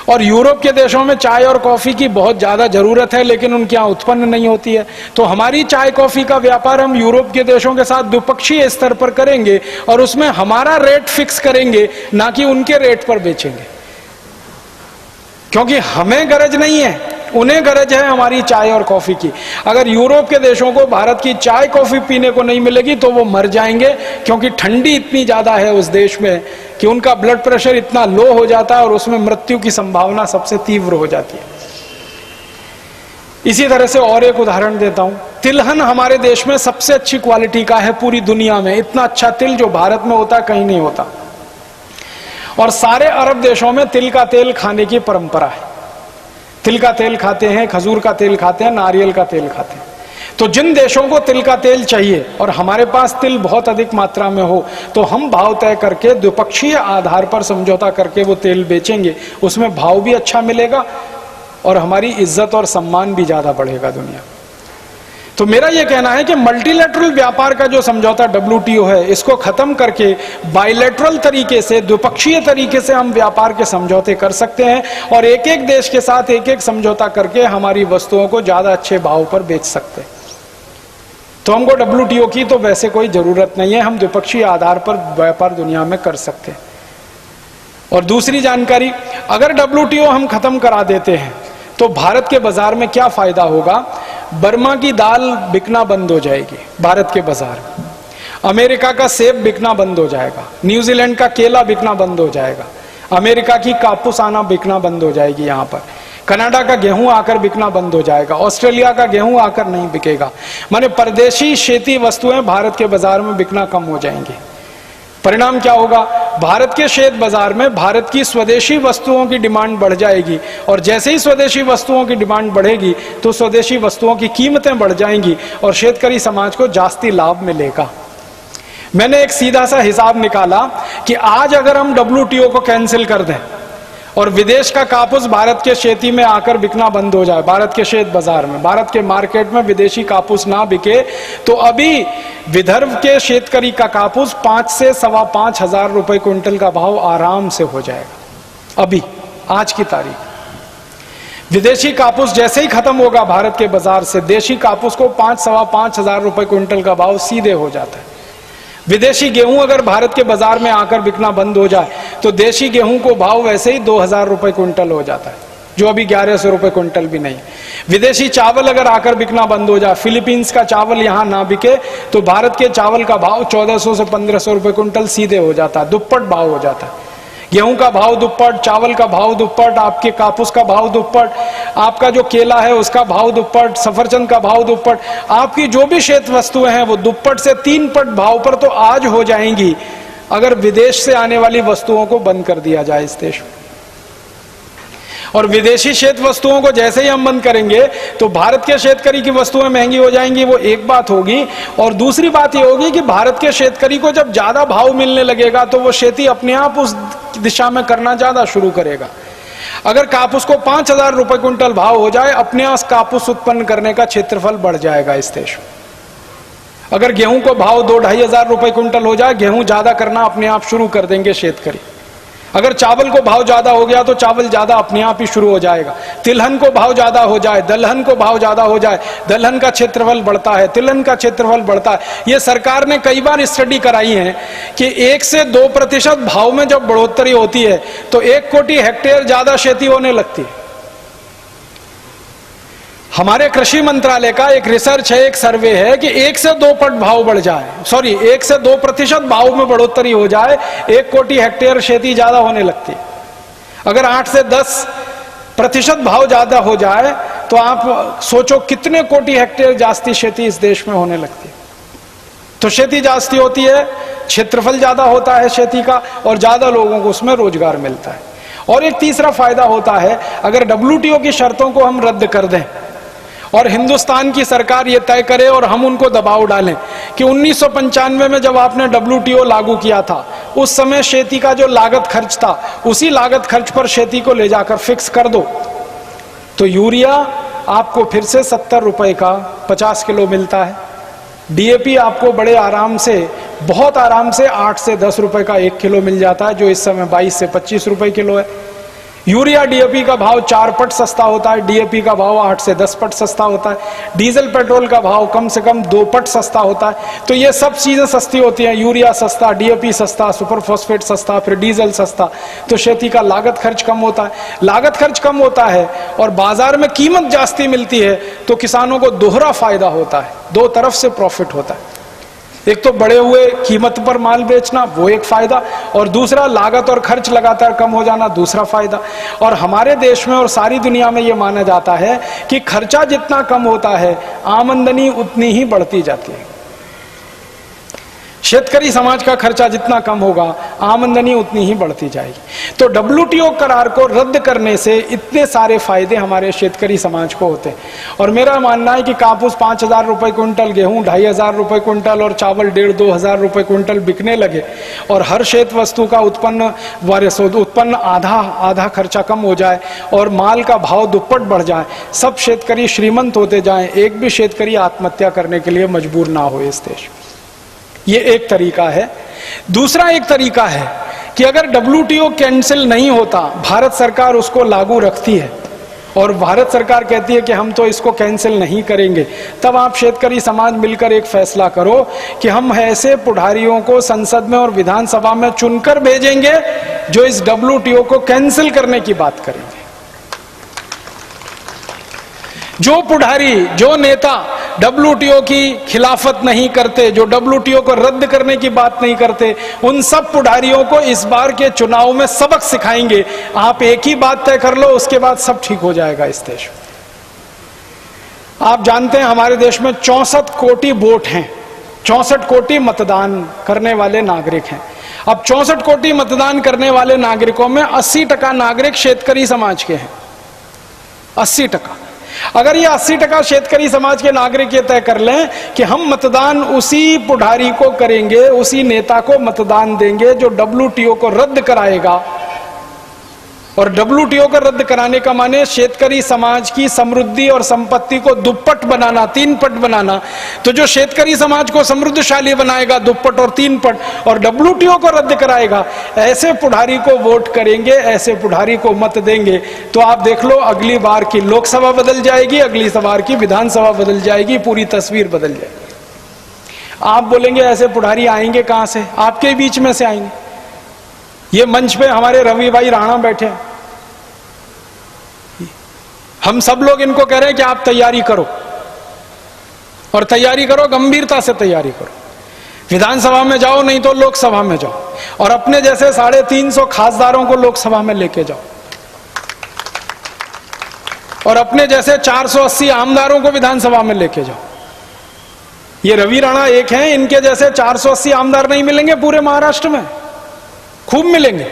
और यूरोप के देशों में चाय और कॉफी की बहुत ज्यादा जरूरत है लेकिन उनके यहाँ उत्पन्न नहीं होती है। तो हमारी चाय कॉफी का व्यापार हम यूरोप के देशों के साथ द्विपक्षीय स्तर पर करेंगे और उसमें हमारा रेट फिक्स करेंगे, ना कि उनके रेट पर बेचेंगे। क्योंकि हमें गरज नहीं है, उन्हें गरज है हमारी चाय और कॉफी की। अगर यूरोप के देशों को भारत की चाय कॉफी पीने को नहीं मिलेगी तो वो मर जाएंगे, क्योंकि ठंडी इतनी ज्यादा है उस देश में कि उनका ब्लड प्रेशर इतना लो हो जाता है और उसमें मृत्यु की संभावना सबसे तीव्र हो जाती है। इसी तरह से और एक उदाहरण देता हूं। तिलहन हमारे देश में सबसे अच्छी क्वालिटी का है पूरी दुनिया में। इतना अच्छा तिल जो भारत में होता है कहीं नहीं होता। और सारे अरब देशों में तिल का तेल खाने की परंपरा है। तिल का तेल खाते हैं, खजूर का तेल खाते हैं, नारियल का तेल खाते हैं। तो जिन देशों को तिल का तेल चाहिए और हमारे पास तिल बहुत अधिक मात्रा में हो, तो हम भाव तय करके द्विपक्षीय आधार पर समझौता करके वो तेल बेचेंगे। उसमें भाव भी अच्छा मिलेगा और हमारी इज्जत और सम्मान भी ज्यादा बढ़ेगा दुनिया। तो मेरा यह कहना है कि मल्टीलैटरल व्यापार का जो समझौता WTO है, इसको खत्म करके बाइलैटरल तरीके से, द्विपक्षीय तरीके से हम व्यापार के समझौते कर सकते हैं और एक एक देश के साथ एक एक समझौता करके हमारी वस्तुओं को ज्यादा अच्छे भाव पर बेच सकते हैं। तो हमको WTO की तो वैसे कोई जरूरत नहीं है, हम द्विपक्षीय आधार पर व्यापार दुनिया में कर सकते हैं। और दूसरी जानकारी, अगर WTO हम खत्म करा देते हैं तो भारत के बाजार में क्या फायदा होगा? बर्मा की दाल बिकना बंद हो जाएगी भारत के बाजार में, अमेरिका का सेब बिकना बंद हो जाएगा, न्यूजीलैंड का केला बिकना बंद हो जाएगा, अमेरिका की कापूस आना बिकना बंद हो जाएगी यहाँ पर, कनाडा का गेहूं आकर बिकना बंद हो जाएगा, ऑस्ट्रेलिया का गेहूं आकर नहीं बिकेगा। माने परदेशी खेती वस्तुएं भारत के बाजार में बिकना कम हो जाएंगी। परिणाम क्या होगा? भारत के शेत बाजार में भारत की स्वदेशी वस्तुओं की डिमांड बढ़ जाएगी और जैसे ही स्वदेशी वस्तुओं की डिमांड बढ़ेगी तो स्वदेशी वस्तुओं की कीमतें बढ़ जाएंगी और शेतकरी समाज को जास्ती लाभ मिलेगा। मैंने एक सीधा सा हिसाब निकाला कि आज अगर हम WTO को कैंसिल कर दें और विदेश का कापूस भारत के खेती में आकर बिकना बंद हो जाए, भारत के शेत बाजार में, भारत के मार्केट में विदेशी कापूस ना बिके, तो अभी विदर्भ के शेतकरी का कापूस 5 से 5.25 हजार रुपए क्विंटल का भाव आराम से हो जाएगा। अभी आज की तारीख विदेशी कापूस जैसे ही खत्म होगा भारत के बाजार से, देशी कापूस को 5-5.25 हजार रुपए क्विंटल का भाव सीधे हो जाता है। विदेशी गेहूं अगर भारत के बाजार में आकर बिकना बंद हो जाए तो देशी गेहूं को भाव वैसे ही 2000 रुपए क्विंटल हो जाता है, जो अभी 1100 रुपए क्विंटल भी नहीं। विदेशी चावल अगर आकर बिकना बंद हो जाए, फिलीपींस का चावल यहां ना बिके तो भारत के चावल का भाव 1400 से 1500 रुपए क्विंटल सीधे हो जाता है, दुप्पट भाव हो जाता है। गेहूं का भाव दुप्पट, चावल का भाव दुप्पट, आपके कापूस का भाव दुप्पट, आपका जो केला है उसका भाव दुप्पट, सफरचंद का भाव दुप्पट, आपकी जो भी शेत वस्तुएं हैं वो दुप्पट से 3 पट भाव पर तो आज हो जाएंगी अगर विदेश से आने वाली वस्तुओं को बंद कर दिया जाए इस देश में। और विदेशी शेत वस्तुओं को जैसे ही हम बंद करेंगे तो भारत के शेतकरी की वस्तुएं महंगी हो जाएंगी, वो एक बात होगी। और दूसरी बात ये होगी कि भारत के शेतकरी को जब ज्यादा भाव मिलने लगेगा तो वो खेती अपने आप उस दिशा में करना ज्यादा शुरू करेगा। अगर कापूस को 5,000 रुपए क्विंटल भाव हो जाए, अपने आप कापूस उत्पन्न करने का क्षेत्रफल बढ़ जाएगा इस देश में। अगर गेहूं को भाव 2-2.5 हजार रुपए क्विंटल हो जाए, गेहूं ज्यादा करना अपने आप शुरू कर देंगे शेतकरी। अगर चावल को भाव ज्यादा हो गया तो चावल ज्यादा अपने आप ही शुरू हो जाएगा। तिलहन को भाव ज्यादा हो जाए, दलहन को भाव ज्यादा हो जाए, दलहन का क्षेत्रफल बढ़ता है, तिलहन का क्षेत्रफल बढ़ता है। ये सरकार ने कई बार स्टडी कराई है कि 1 से 2% भाव में जब बढ़ोतरी होती है तो 1 कोटि हेक्टेयर ज्यादा खेती होने लगती है। हमारे कृषि मंत्रालय का एक रिसर्च है, एक सर्वे है कि 1 से 2 पट भाव बढ़ जाए, 1 से 2% भाव में बढ़ोतरी हो जाए, 1 कोटि हेक्टेयर खेती ज्यादा होने लगती है। अगर 8 से 10% भाव ज्यादा हो जाए तो आप सोचो कितने कोटि हेक्टेयर जास्ती खेती इस देश में होने लगती है। तो खेती जास्ती होती है, क्षेत्रफल ज्यादा होता है खेती का, और ज्यादा लोगों को उसमें रोजगार मिलता है। और एक तीसरा फायदा होता है, अगर WTO की शर्तों को हम रद्द कर दें और हिंदुस्तान की सरकार ये तय करे और हम उनको दबाव डालें कि 1995 में जब आपने WTO लागू किया था, उस समय खेती का जो लागत खर्च था, उसी लागत खर्च पर खेती को ले जाकर फिक्स कर दो, तो यूरिया आपको फिर से 70 रुपए का 50 किलो मिलता है। DAP आपको बड़े आराम से, बहुत आराम से 8 से 10 रुपए का 1 किलो मिल जाता है, जो इस समय 22 से 25 रुपए किलो है। यूरिया DAP का भाव 4 पट सस्ता होता है, DAP का भाव 8 से 10 पट सस्ता होता है, डीजल पेट्रोल का भाव कम से कम 2 पट सस्ता होता है। तो ये सब चीजें सस्ती होती हैं, यूरिया सस्ता, DAP सस्ता, सुपर फॉस्फेट सस्ता, फिर डीजल सस्ता, तो खेती का लागत खर्च कम होता है। लागत खर्च कम होता है और बाजार में कीमत जास्ती मिलती है, तो किसानों को दोहरा फायदा होता है, 2 तरफ से प्रॉफिट होता है। एक तो बढ़े हुए कीमत पर माल बेचना, वो एक फायदा, और दूसरा लागत और खर्च लगातार कम हो जाना, दूसरा फायदा। और हमारे देश में और सारी दुनिया में ये माना जाता है कि खर्चा जितना कम होता है, आमदनी उतनी ही बढ़ती जाती है। शेतकरी समाज का खर्चा जितना कम होगा, आमदनी उतनी ही बढ़ती जाएगी। तो WTO करार को रद्द करने से इतने सारे फायदे हमारे शेतकरी समाज को होते हैं। और मेरा मानना है कि कापूस 5,000 रुपए क्विंटल, गेहूं 2,500 रुपए क्विंटल और चावल 1,500-2 हजार रुपए क्विंटल बिकने लगे, और हर शेत वस्तु का उत्पन्न आधा खर्चा कम हो जाए और माल का भाव दुप्पट बढ़ जाए, सब शेतकरी श्रीमंत होते जाएं, एक भी शेतकरी आत्महत्या करने के लिए मजबूर ना हो इस देश में। ये एक तरीका है। दूसरा एक तरीका है कि अगर WTO कैंसिल नहीं होता, भारत सरकार उसको लागू रखती है और भारत सरकार कहती है कि हम तो इसको कैंसिल नहीं करेंगे, तब आप शेतकरी समाज मिलकर एक फैसला करो कि हम ऐसे पुढ़ारियों को संसद में और विधानसभा में चुनकर भेजेंगे जो इस WTO को कैंसिल करने की बात करेंगे। जो पुढ़ारी, जो नेता WTO की खिलाफत नहीं करते, जो WTO को रद्द करने की बात नहीं करते, उन सब पुढ़ारियों को इस बार के चुनाव में सबक सिखाएंगे। आप एक ही बात तय कर लो, उसके बाद सब ठीक हो जाएगा इस देश में। आप जानते हैं हमारे देश में 64 कोटि वोट हैं, 64 कोटि मतदान करने वाले नागरिक हैं। अब 64 कोटि मतदान करने वाले नागरिकों में 80% नागरिक शेतकरी समाज के हैं, 80%। अगर ये 80% शेतकरी समाज के नागरिक ये तय कर लें कि हम मतदान उसी पुढ़ारी को करेंगे, उसी नेता को मतदान देंगे जो WTO को रद्द कराएगा, और WTO को रद्द कराने का माने शेतकरी समाज की समृद्धि और संपत्ति को दुप्पट बनाना, 3 पट बनाना, तो जो शेतकरी समाज को समृद्धशाली बनाएगा दुप्पट और 3 पट, और WTO को रद्द कराएगा, ऐसे पुढ़ारी को वोट करेंगे, ऐसे पुढ़ारी को मत देंगे, तो आप देख लो अगली बार की लोकसभा बदल जाएगी, अगली बार की विधानसभा बदल जाएगी, पूरी तस्वीर बदल जाएगी। आप बोलेंगे ऐसे पुढ़ारी आएंगे कहां से? आपके बीच में से आएंगे। ये मंच पे हमारे रवि भाई राणा बैठे हैं, हम सब लोग इनको कह रहे हैं कि आप तैयारी करो, और तैयारी करो, गंभीरता से तैयारी करो। विधानसभा में जाओ, नहीं तो लोकसभा में जाओ, और अपने जैसे 350 खासदारों को लोकसभा में लेके जाओ, और अपने जैसे 480 आमदारों को विधानसभा में लेके जाओ। ये रवि राणा एक हैं, इनके जैसे 480 आमदार नहीं मिलेंगे पूरे महाराष्ट्र में, खूब मिलेंगे।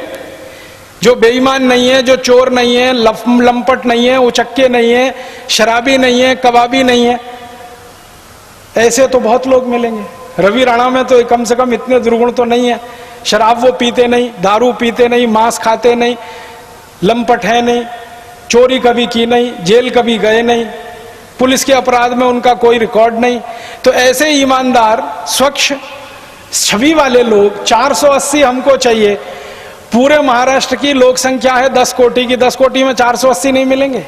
जो बेईमान नहीं है, जो चोर नहीं है, लंपट नहीं है, उचक्के नहीं है, शराबी नहीं है, कबाबी नहीं है, ऐसे तो बहुत लोग मिलेंगे। रवि राणा में तो कम से कम इतने दुर्गुण तो नहीं है। शराब वो पीते नहीं, दारू पीते नहीं, मांस खाते नहीं, लंपट है नहीं, चोरी कभी की नहीं, जेल कभी गए नहीं, पुलिस के अपराध में उनका कोई रिकॉर्ड नहीं। तो ऐसे ईमानदार स्वच्छ छवि वाले लोग 480 हमको चाहिए। पूरे महाराष्ट्र की लोक संख्या है 10 कोटि की, 10 कोटि में 480 नहीं मिलेंगे?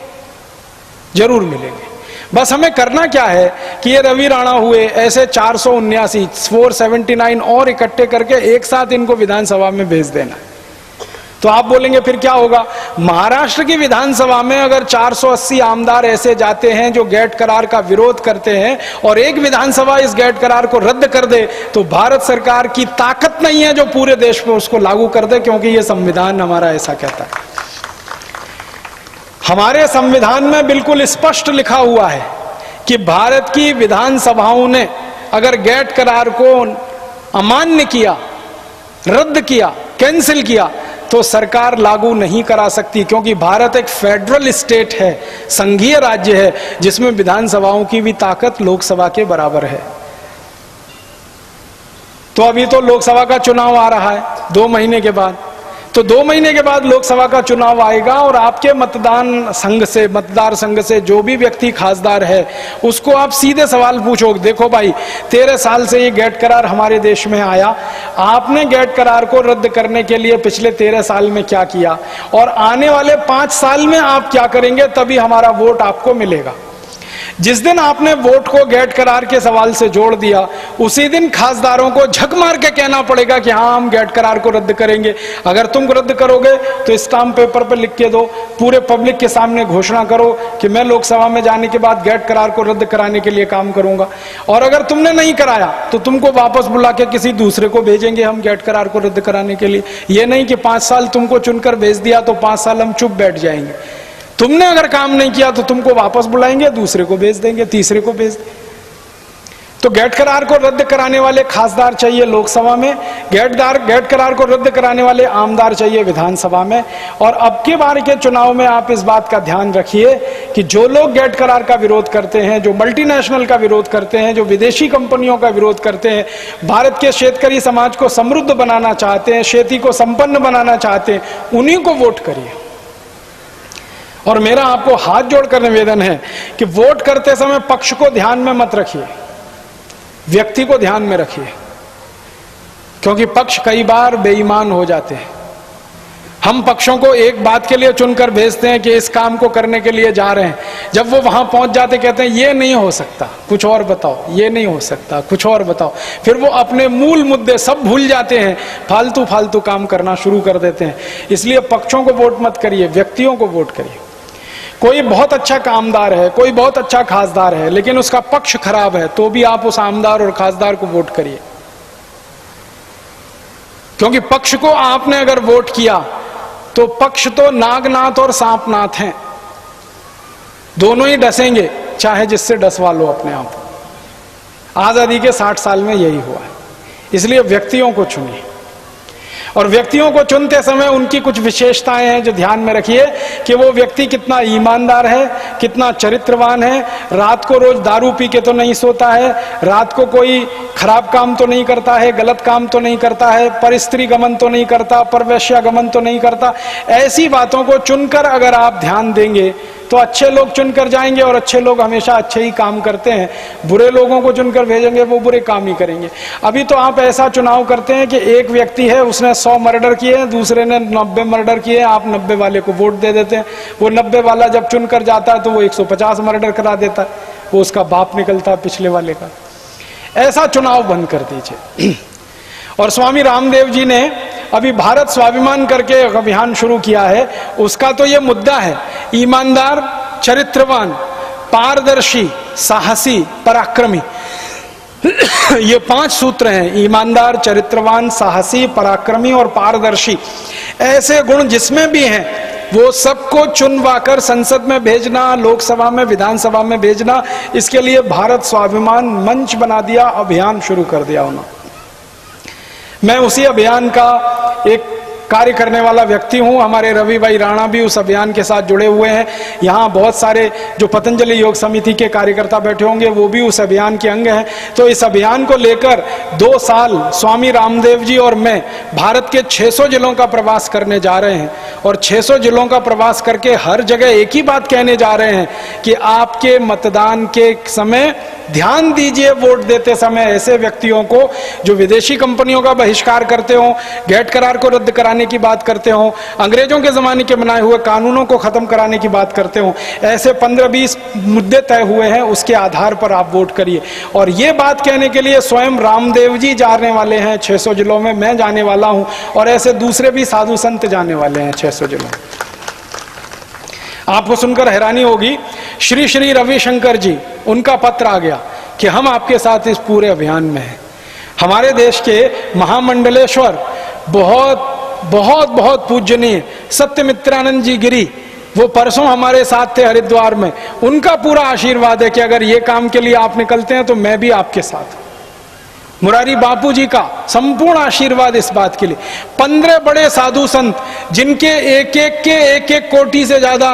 जरूर मिलेंगे। बस हमें करना क्या है कि ये रवि राणा हुए, ऐसे 479 और इकट्ठे करके एक साथ इनको विधानसभा में भेज देना है। तो आप बोलेंगे फिर क्या होगा? महाराष्ट्र की विधानसभा में अगर 480 आमदार ऐसे जाते हैं जो गैट करार का विरोध करते हैं और एक विधानसभा इस गैट करार को रद्द कर दे, तो भारत सरकार की ताकत नहीं है जो पूरे देश में उसको लागू कर दे, क्योंकि ये संविधान हमारा ऐसा कहता है। हमारे संविधान में बिल्कुल स्पष्ट लिखा हुआ है कि भारत की विधानसभाओं ने अगर गैट करार को अमान्य किया, रद्द किया, कैंसिल किया, तो सरकार लागू नहीं करा सकती, क्योंकि भारत एक फेडरल स्टेट है, संघीय राज्य है, जिसमें विधानसभाओं की भी ताकत लोकसभा के बराबर है। तो अभी तो लोकसभा का चुनाव आ रहा है 2 महीने के बाद, तो 2 महीने के बाद लोकसभा का चुनाव आएगा और आपके मतदार संघ से जो भी व्यक्ति खासदार है उसको आप सीधे सवाल पूछोगे, देखो भाई 13 साल से ये गैट करार हमारे देश में आया, आपने गैट करार को रद्द करने के लिए पिछले 13 साल में क्या किया और आने वाले 5 साल में आप क्या करेंगे, तभी हमारा वोट आपको मिलेगा। जिस दिन आपने वोट को गैट करार के सवाल से जोड़ दिया, उसी दिन खासदारों को झक मार के कहना पड़ेगा कि हाँ हम गैट करार को रद्द करेंगे। अगर तुम रद्द करोगे तो स्टाम्प पेपर पर लिख के दो, पूरे पब्लिक के सामने घोषणा करो कि मैं लोकसभा में जाने के बाद गैट करार को रद्द कराने के लिए काम करूंगा। और अगर तुमने नहीं कराया तो तुमको वापस बुला के किसी दूसरे को भेजेंगे हम गैट करार को रद्द कराने के लिए। ये नहीं कि 5 साल तुमको चुनकर भेज दिया तो 5 साल हम चुप बैठ जाएंगे। तुमने अगर काम नहीं किया तो तुमको वापस बुलाएंगे, दूसरे को भेज देंगे, तीसरे को भेज देंगे। तो गैट करार को रद्द कराने वाले खासदार चाहिए लोकसभा में, गैट करार को रद्द कराने वाले आमदार चाहिए विधानसभा में। और अब की बार के चुनाव में आप इस बात का ध्यान रखिए कि जो लोग गैट करार का विरोध करते हैं, जो मल्टीनेशनल का विरोध करते हैं, जो विदेशी कंपनियों का विरोध करते हैं, भारत के शेतकरी समाज को समृद्ध बनाना चाहते हैं, खेती को संपन्न बनाना चाहते हैं, उन्हीं को वोट करिए। और मेरा आपको हाथ जोड़कर निवेदन है कि वोट करते समय पक्ष को ध्यान में मत रखिए, व्यक्ति को ध्यान में रखिए, क्योंकि पक्ष कई बार बेईमान हो जाते हैं। हम पक्षों को एक बात के लिए चुनकर भेजते हैं कि इस काम को करने के लिए जा रहे हैं, जब वो वहां पहुंच जाते कहते हैं ये नहीं हो सकता, कुछ और बताओ, ये नहीं हो सकता, कुछ और बताओ। फिर वो अपने मूल मुद्दे सब भूल जाते हैं, फालतू काम करना शुरू कर देते हैं। इसलिए पक्षों को वोट मत करिए, व्यक्तियों को वोट करिए। कोई बहुत अच्छा कामदार है, कोई बहुत अच्छा खासदार है, लेकिन उसका पक्ष खराब है, तो भी आप उस आमदार और खासदार को वोट करिए, क्योंकि पक्ष को आपने अगर वोट किया तो पक्ष तो नागनाथ और सांपनाथ हैं, दोनों ही डसेंगे, चाहे जिससे डसवा लो अपने आप। आजादी के 60 साल में यही हुआ है। इसलिए व्यक्तियों को चुनिए, और व्यक्तियों को चुनते समय उनकी कुछ विशेषताएं हैं जो ध्यान में रखिए कि वो व्यक्ति कितना ईमानदार है, कितना चरित्रवान है, रात को रोज दारू पी के तो नहीं सोता है, रात को कोई खराब काम तो नहीं करता है, गलत काम तो नहीं करता है, परस्त्री गमन तो नहीं करता, परवेश्या गमन तो नहीं करता। ऐसी बातों को चुनकर अगर आप ध्यान देंगे तो अच्छे लोग चुनकर जाएंगे, और अच्छे लोग हमेशा अच्छे ही काम करते हैं। बुरे लोगों को चुनकर भेजेंगे, वो बुरे काम ही करेंगे। अभी तो आप ऐसा चुनाव करते हैं कि एक व्यक्ति है, उसने 100 मर्डर किए हैं, दूसरे ने 90 मर्डर किए हैं, आप 90 वाले को वोट दे देते हैं। वो 90 वाला जब चुनकर जाता है तो वो 150 मर्डर करा देता है, वो उसका बाप निकलता है पिछले वाले का। ऐसा चुनाव बंद कर दीजिए। और स्वामी रामदेव जी ने अभी भारत स्वाभिमान करके अभियान शुरू किया है, उसका तो ये मुद्दा है, ईमानदार, चरित्रवान, पारदर्शी, साहसी, पराक्रमी। ये 5 सूत्र हैं, ईमानदार, चरित्रवान, साहसी, पराक्रमी और पारदर्शी। ऐसे गुण जिसमें भी हैं वो सबको चुनवाकर संसद में भेजना, लोकसभा में, विधानसभा में भेजना। इसके लिए भारत स्वाभिमान मंच बना दिया, अभियान शुरू कर दिया उन्होंने। मैं उसी अभियान का एक कार्य करने वाला व्यक्ति हूं। हमारे रवि भाई राणा भी उस अभियान के साथ जुड़े हुए हैं। यहाँ बहुत सारे जो पतंजलि योग समिति के कार्यकर्ता बैठे होंगे वो भी उस अभियान के अंग हैं। तो इस अभियान को लेकर 2 साल स्वामी रामदेव जी और मैं भारत के 600 जिलों का प्रवास करने जा रहे हैं और 600 जिलों का प्रवास करके हर जगह एक ही बात कहने जा रहे हैं कि आपके मतदान के समय ध्यान दीजिए, वोट देते समय ऐसे व्यक्तियों को जो विदेशी कंपनियों का बहिष्कार करते हो, गैट करार को रद्द कराने की बात करते हो, अंग्रेजों के जमाने के बनाए हुए कानूनों को खत्म कराने की बात करते हो, ऐसे 15-20 मुद्दे तय हुए हैं, उसके आधार पर आप वोट करिए। और ये बात कहने के लिए स्वयं रामदेव जी जाने वाले हैं 600 जिलों में, मैं जाने वाला हूं और ऐसे दूसरे भी साधु संत जाने वाले हैं 600 जिलों में। आपको सुनकर हैरानी होगी, श्री श्री रविशंकर जी, उनका पत्र आ गया कि हम आपके साथ इस पूरे अभियान में हैं। हमारे देश के महामंडलेश्वर बहुत बहुत बहुत पूजनीय सत्यमित्रानंद जी गिरी, वो परसों हमारे साथ थे हरिद्वार में, उनका पूरा आशीर्वाद है कि अगर ये काम के लिए आप निकलते हैं तो मैं भी आपके साथ। मुरारी बापू जी का संपूर्ण आशीर्वाद इस बात के लिए। 15 बड़े साधु संत जिनके एक एक कोटि से ज्यादा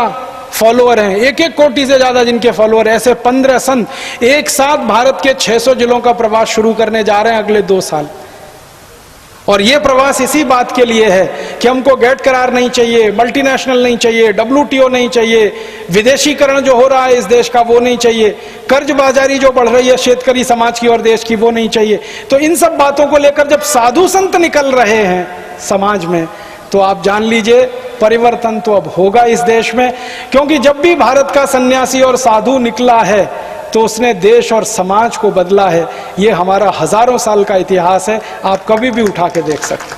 फॉलोअर हैं, 1 कोटि से ज्यादा जिनके फॉलोअर, ऐसे 15 संत एक साथ भारत के 600 जिलों का प्रवास शुरू करने जा रहे हैं अगले 2 साल। और ये प्रवास इसी बात के लिए है कि हमको गैट करार नहीं चाहिए, मल्टीनेशनल नहीं चाहिए, WTO नहीं चाहिए, विदेशीकरण जो हो रहा है इस देश का वो नहीं चाहिए, कर्जबाजारी जो बढ़ रही है शेतकरी समाज की और देश की वो नहीं चाहिए। तो इन सब बातों को लेकर जब साधु संत निकल रहे हैं समाज में, तो आप जान लीजिए परिवर्तन तो अब होगा इस देश में। क्योंकि जब भी भारत का सन्यासी और साधु निकला है तो उसने देश और समाज को बदला है। ये हमारा हजारों साल का इतिहास है, आप कभी भी उठा के देख सकते।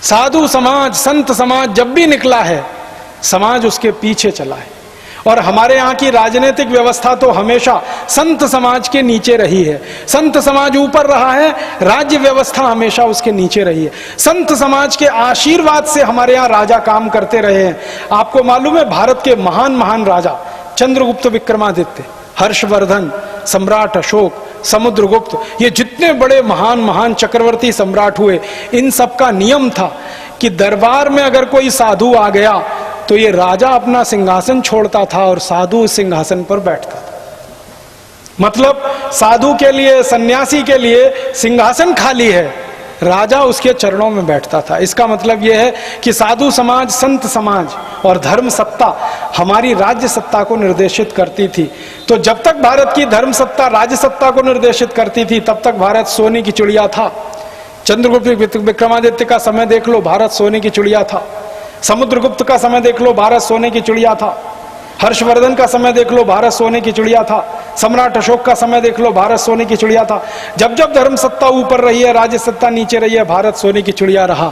साधु समाज, संत समाज जब भी निकला है, समाज उसके पीछे चला है। और हमारे यहाँ की राजनीतिक व्यवस्था तो हमेशा संत समाज के नीचे रही है। संत समाज ऊपर रहा है, राज्य व्यवस्था हमेशा उसके नीचे रही है। संत समाज के आशीर्वाद से हमारे यहाँ राजा काम करते रहे हैं। आपको मालूम है, भारत के महान महान राजा चंद्रगुप्त विक्रमादित्य, हर्षवर्धन, सम्राट अशोक, समुद्रगुप्त, ये जितने बड़े महान महान चक्रवर्ती सम्राट हुए, इन सब का नियम था कि दरबार में अगर कोई साधु आ गया तो ये राजा अपना सिंहासन छोड़ता था और साधु उस सिंहासन पर बैठता था। मतलब साधु के लिए, सन्यासी के लिए सिंहासन खाली है, राजा उसके चरणों में बैठता था। इसका मतलब यह है कि साधु समाज, संत समाज और धर्म सत्ता हमारी राज्य सत्ता को निर्देशित करती थी। तो जब तक भारत की धर्म सत्ता राज्य सत्ता को निर्देशित करती थी तब तक भारत सोने की चिड़िया था। चंद्रगुप्त विक्रमादित्य का समय देख लो, भारत सोने की चिड़िया था। समुद्रगुप्त का समय देख लो, भारत सोने की चिड़िया था। हर्षवर्धन का समय देख लो, भारत सोने की चिड़िया था। सम्राट अशोक का समय देख लो, भारत सोने की चिड़िया था। जब जब धर्म सत्ता ऊपर रही है, राज्य सत्ता नीचे रही है, भारत सोने की चिड़िया रहा।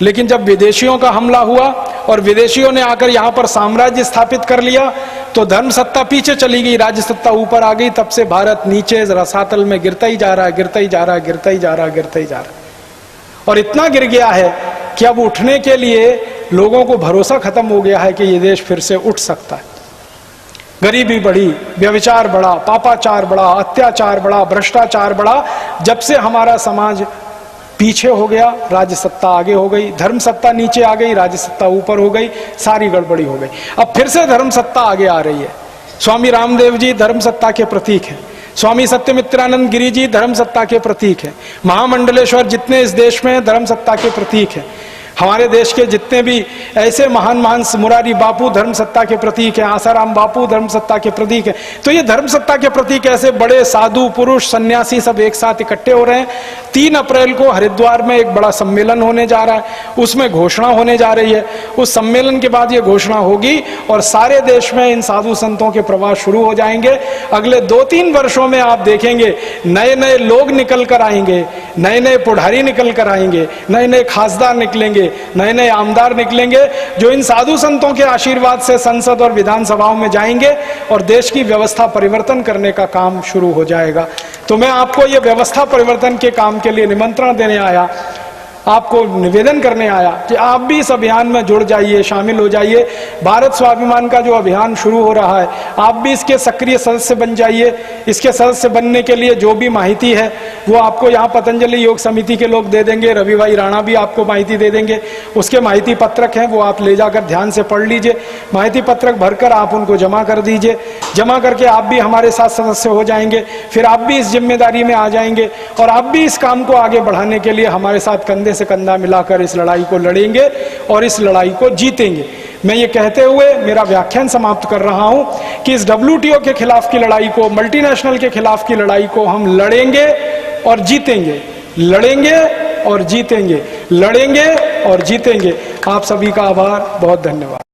लेकिन जब विदेशियों का हमला हुआ और विदेशियों ने आकर यहाँ पर साम्राज्य स्थापित कर लिया तो धर्म सत्ता पीछे चली गई, राज्य सत्ता ऊपर आ गई। तब से भारत नीचे रसातल में गिरता ही जा रहा है, गिरता ही जा रहा है, गिरता ही जा रहा है, गिरता ही जा रहा है। और इतना गिर गया है कि अब उठने के लिए लोगों को भरोसा खत्म हो गया है कि ये देश फिर से उठ सकता है। गरीबी बढ़ी, व्यभिचार बढ़ा, पापाचार बढ़ा, अत्याचार बढ़ा, भ्रष्टाचार बढ़ा। जब से हमारा समाज पीछे हो गया, राज्य सत्ता आगे हो गई, धर्म सत्ता नीचे आ गई, राज्य सत्ता ऊपर हो गई, सारी गड़बड़ी हो गई। अब फिर से धर्म सत्ता आगे आ रही है। स्वामी रामदेव जी धर्म सत्ता के प्रतीक हैं। स्वामी सत्यमित्रानंद गिरी जी धर्म सत्ता के प्रतीक हैं। महामंडलेश्वर जितने इस देश में धर्म सत्ता के प्रतीक हैं। हमारे देश के जितने भी ऐसे महान महान, मुरारी बापू धर्म सत्ता के प्रतीक हैं, आसाराम बापू धर्म सत्ता के प्रतीक हैं। तो ये धर्म सत्ता के प्रतीक ऐसे बड़े साधु पुरुष सन्यासी सब एक साथ इकट्ठे हो रहे हैं। 3 अप्रैल को हरिद्वार में एक बड़ा सम्मेलन होने जा रहा है, उसमें घोषणा होने जा रही है। उस सम्मेलन के बाद ये घोषणा होगी और सारे देश में इन साधु संतों के प्रवास शुरू हो जाएंगे। अगले 2-3 वर्षों में आप देखेंगे नए नए लोग निकल कर आएंगे, नए नए पुढ़ारी निकल कर आएंगे, नए नए खासदार निकलेंगे, नए नए आमदार निकलेंगे जो इन साधु संतों के आशीर्वाद से संसद और विधानसभाओं में जाएंगे और देश की व्यवस्था परिवर्तन करने का काम शुरू हो जाएगा। तो मैं आपको ये व्यवस्था परिवर्तन के काम के लिए निमंत्रण देने आया। आपको निवेदन करने आया कि आप भी इस अभियान में जुड़ जाइए, शामिल हो जाइए। भारत स्वाभिमान का जो अभियान शुरू हो रहा है, आप भी इसके सक्रिय सदस्य बन जाइए। इसके सदस्य बनने के लिए जो भी माहिती है वो आपको यहाँ पतंजलि योग समिति के लोग दे देंगे, रवि भाई राणा भी आपको माहिती दे देंगे। उसके माहिती पत्रक हैं, वो आप ले जाकर ध्यान से पढ़ लीजिए। माहिती पत्रक भरकर आप उनको जमा कर दीजिए। जमा करके आप भी हमारे साथ सदस्य हो जाएंगे। फिर आप भी इस जिम्मेदारी में आ जाएंगे और आप भी इस काम को आगे बढ़ाने के लिए हमारे साथ कंधे से कंधा मिलाकर इस लड़ाई को लड़ेंगे और इस लड़ाई को जीतेंगे। मैं ये कहते हुए मेरा व्याख्यान समाप्त कर रहा हूं कि इस WTO के खिलाफ की लड़ाई को, मल्टीनेशनल के खिलाफ की लड़ाई को हम लड़ेंगे और जीतेंगे, लड़ेंगे और जीतेंगे, लड़ेंगे और जीतेंगे। आप सभी का आभार, बहुत धन्यवाद।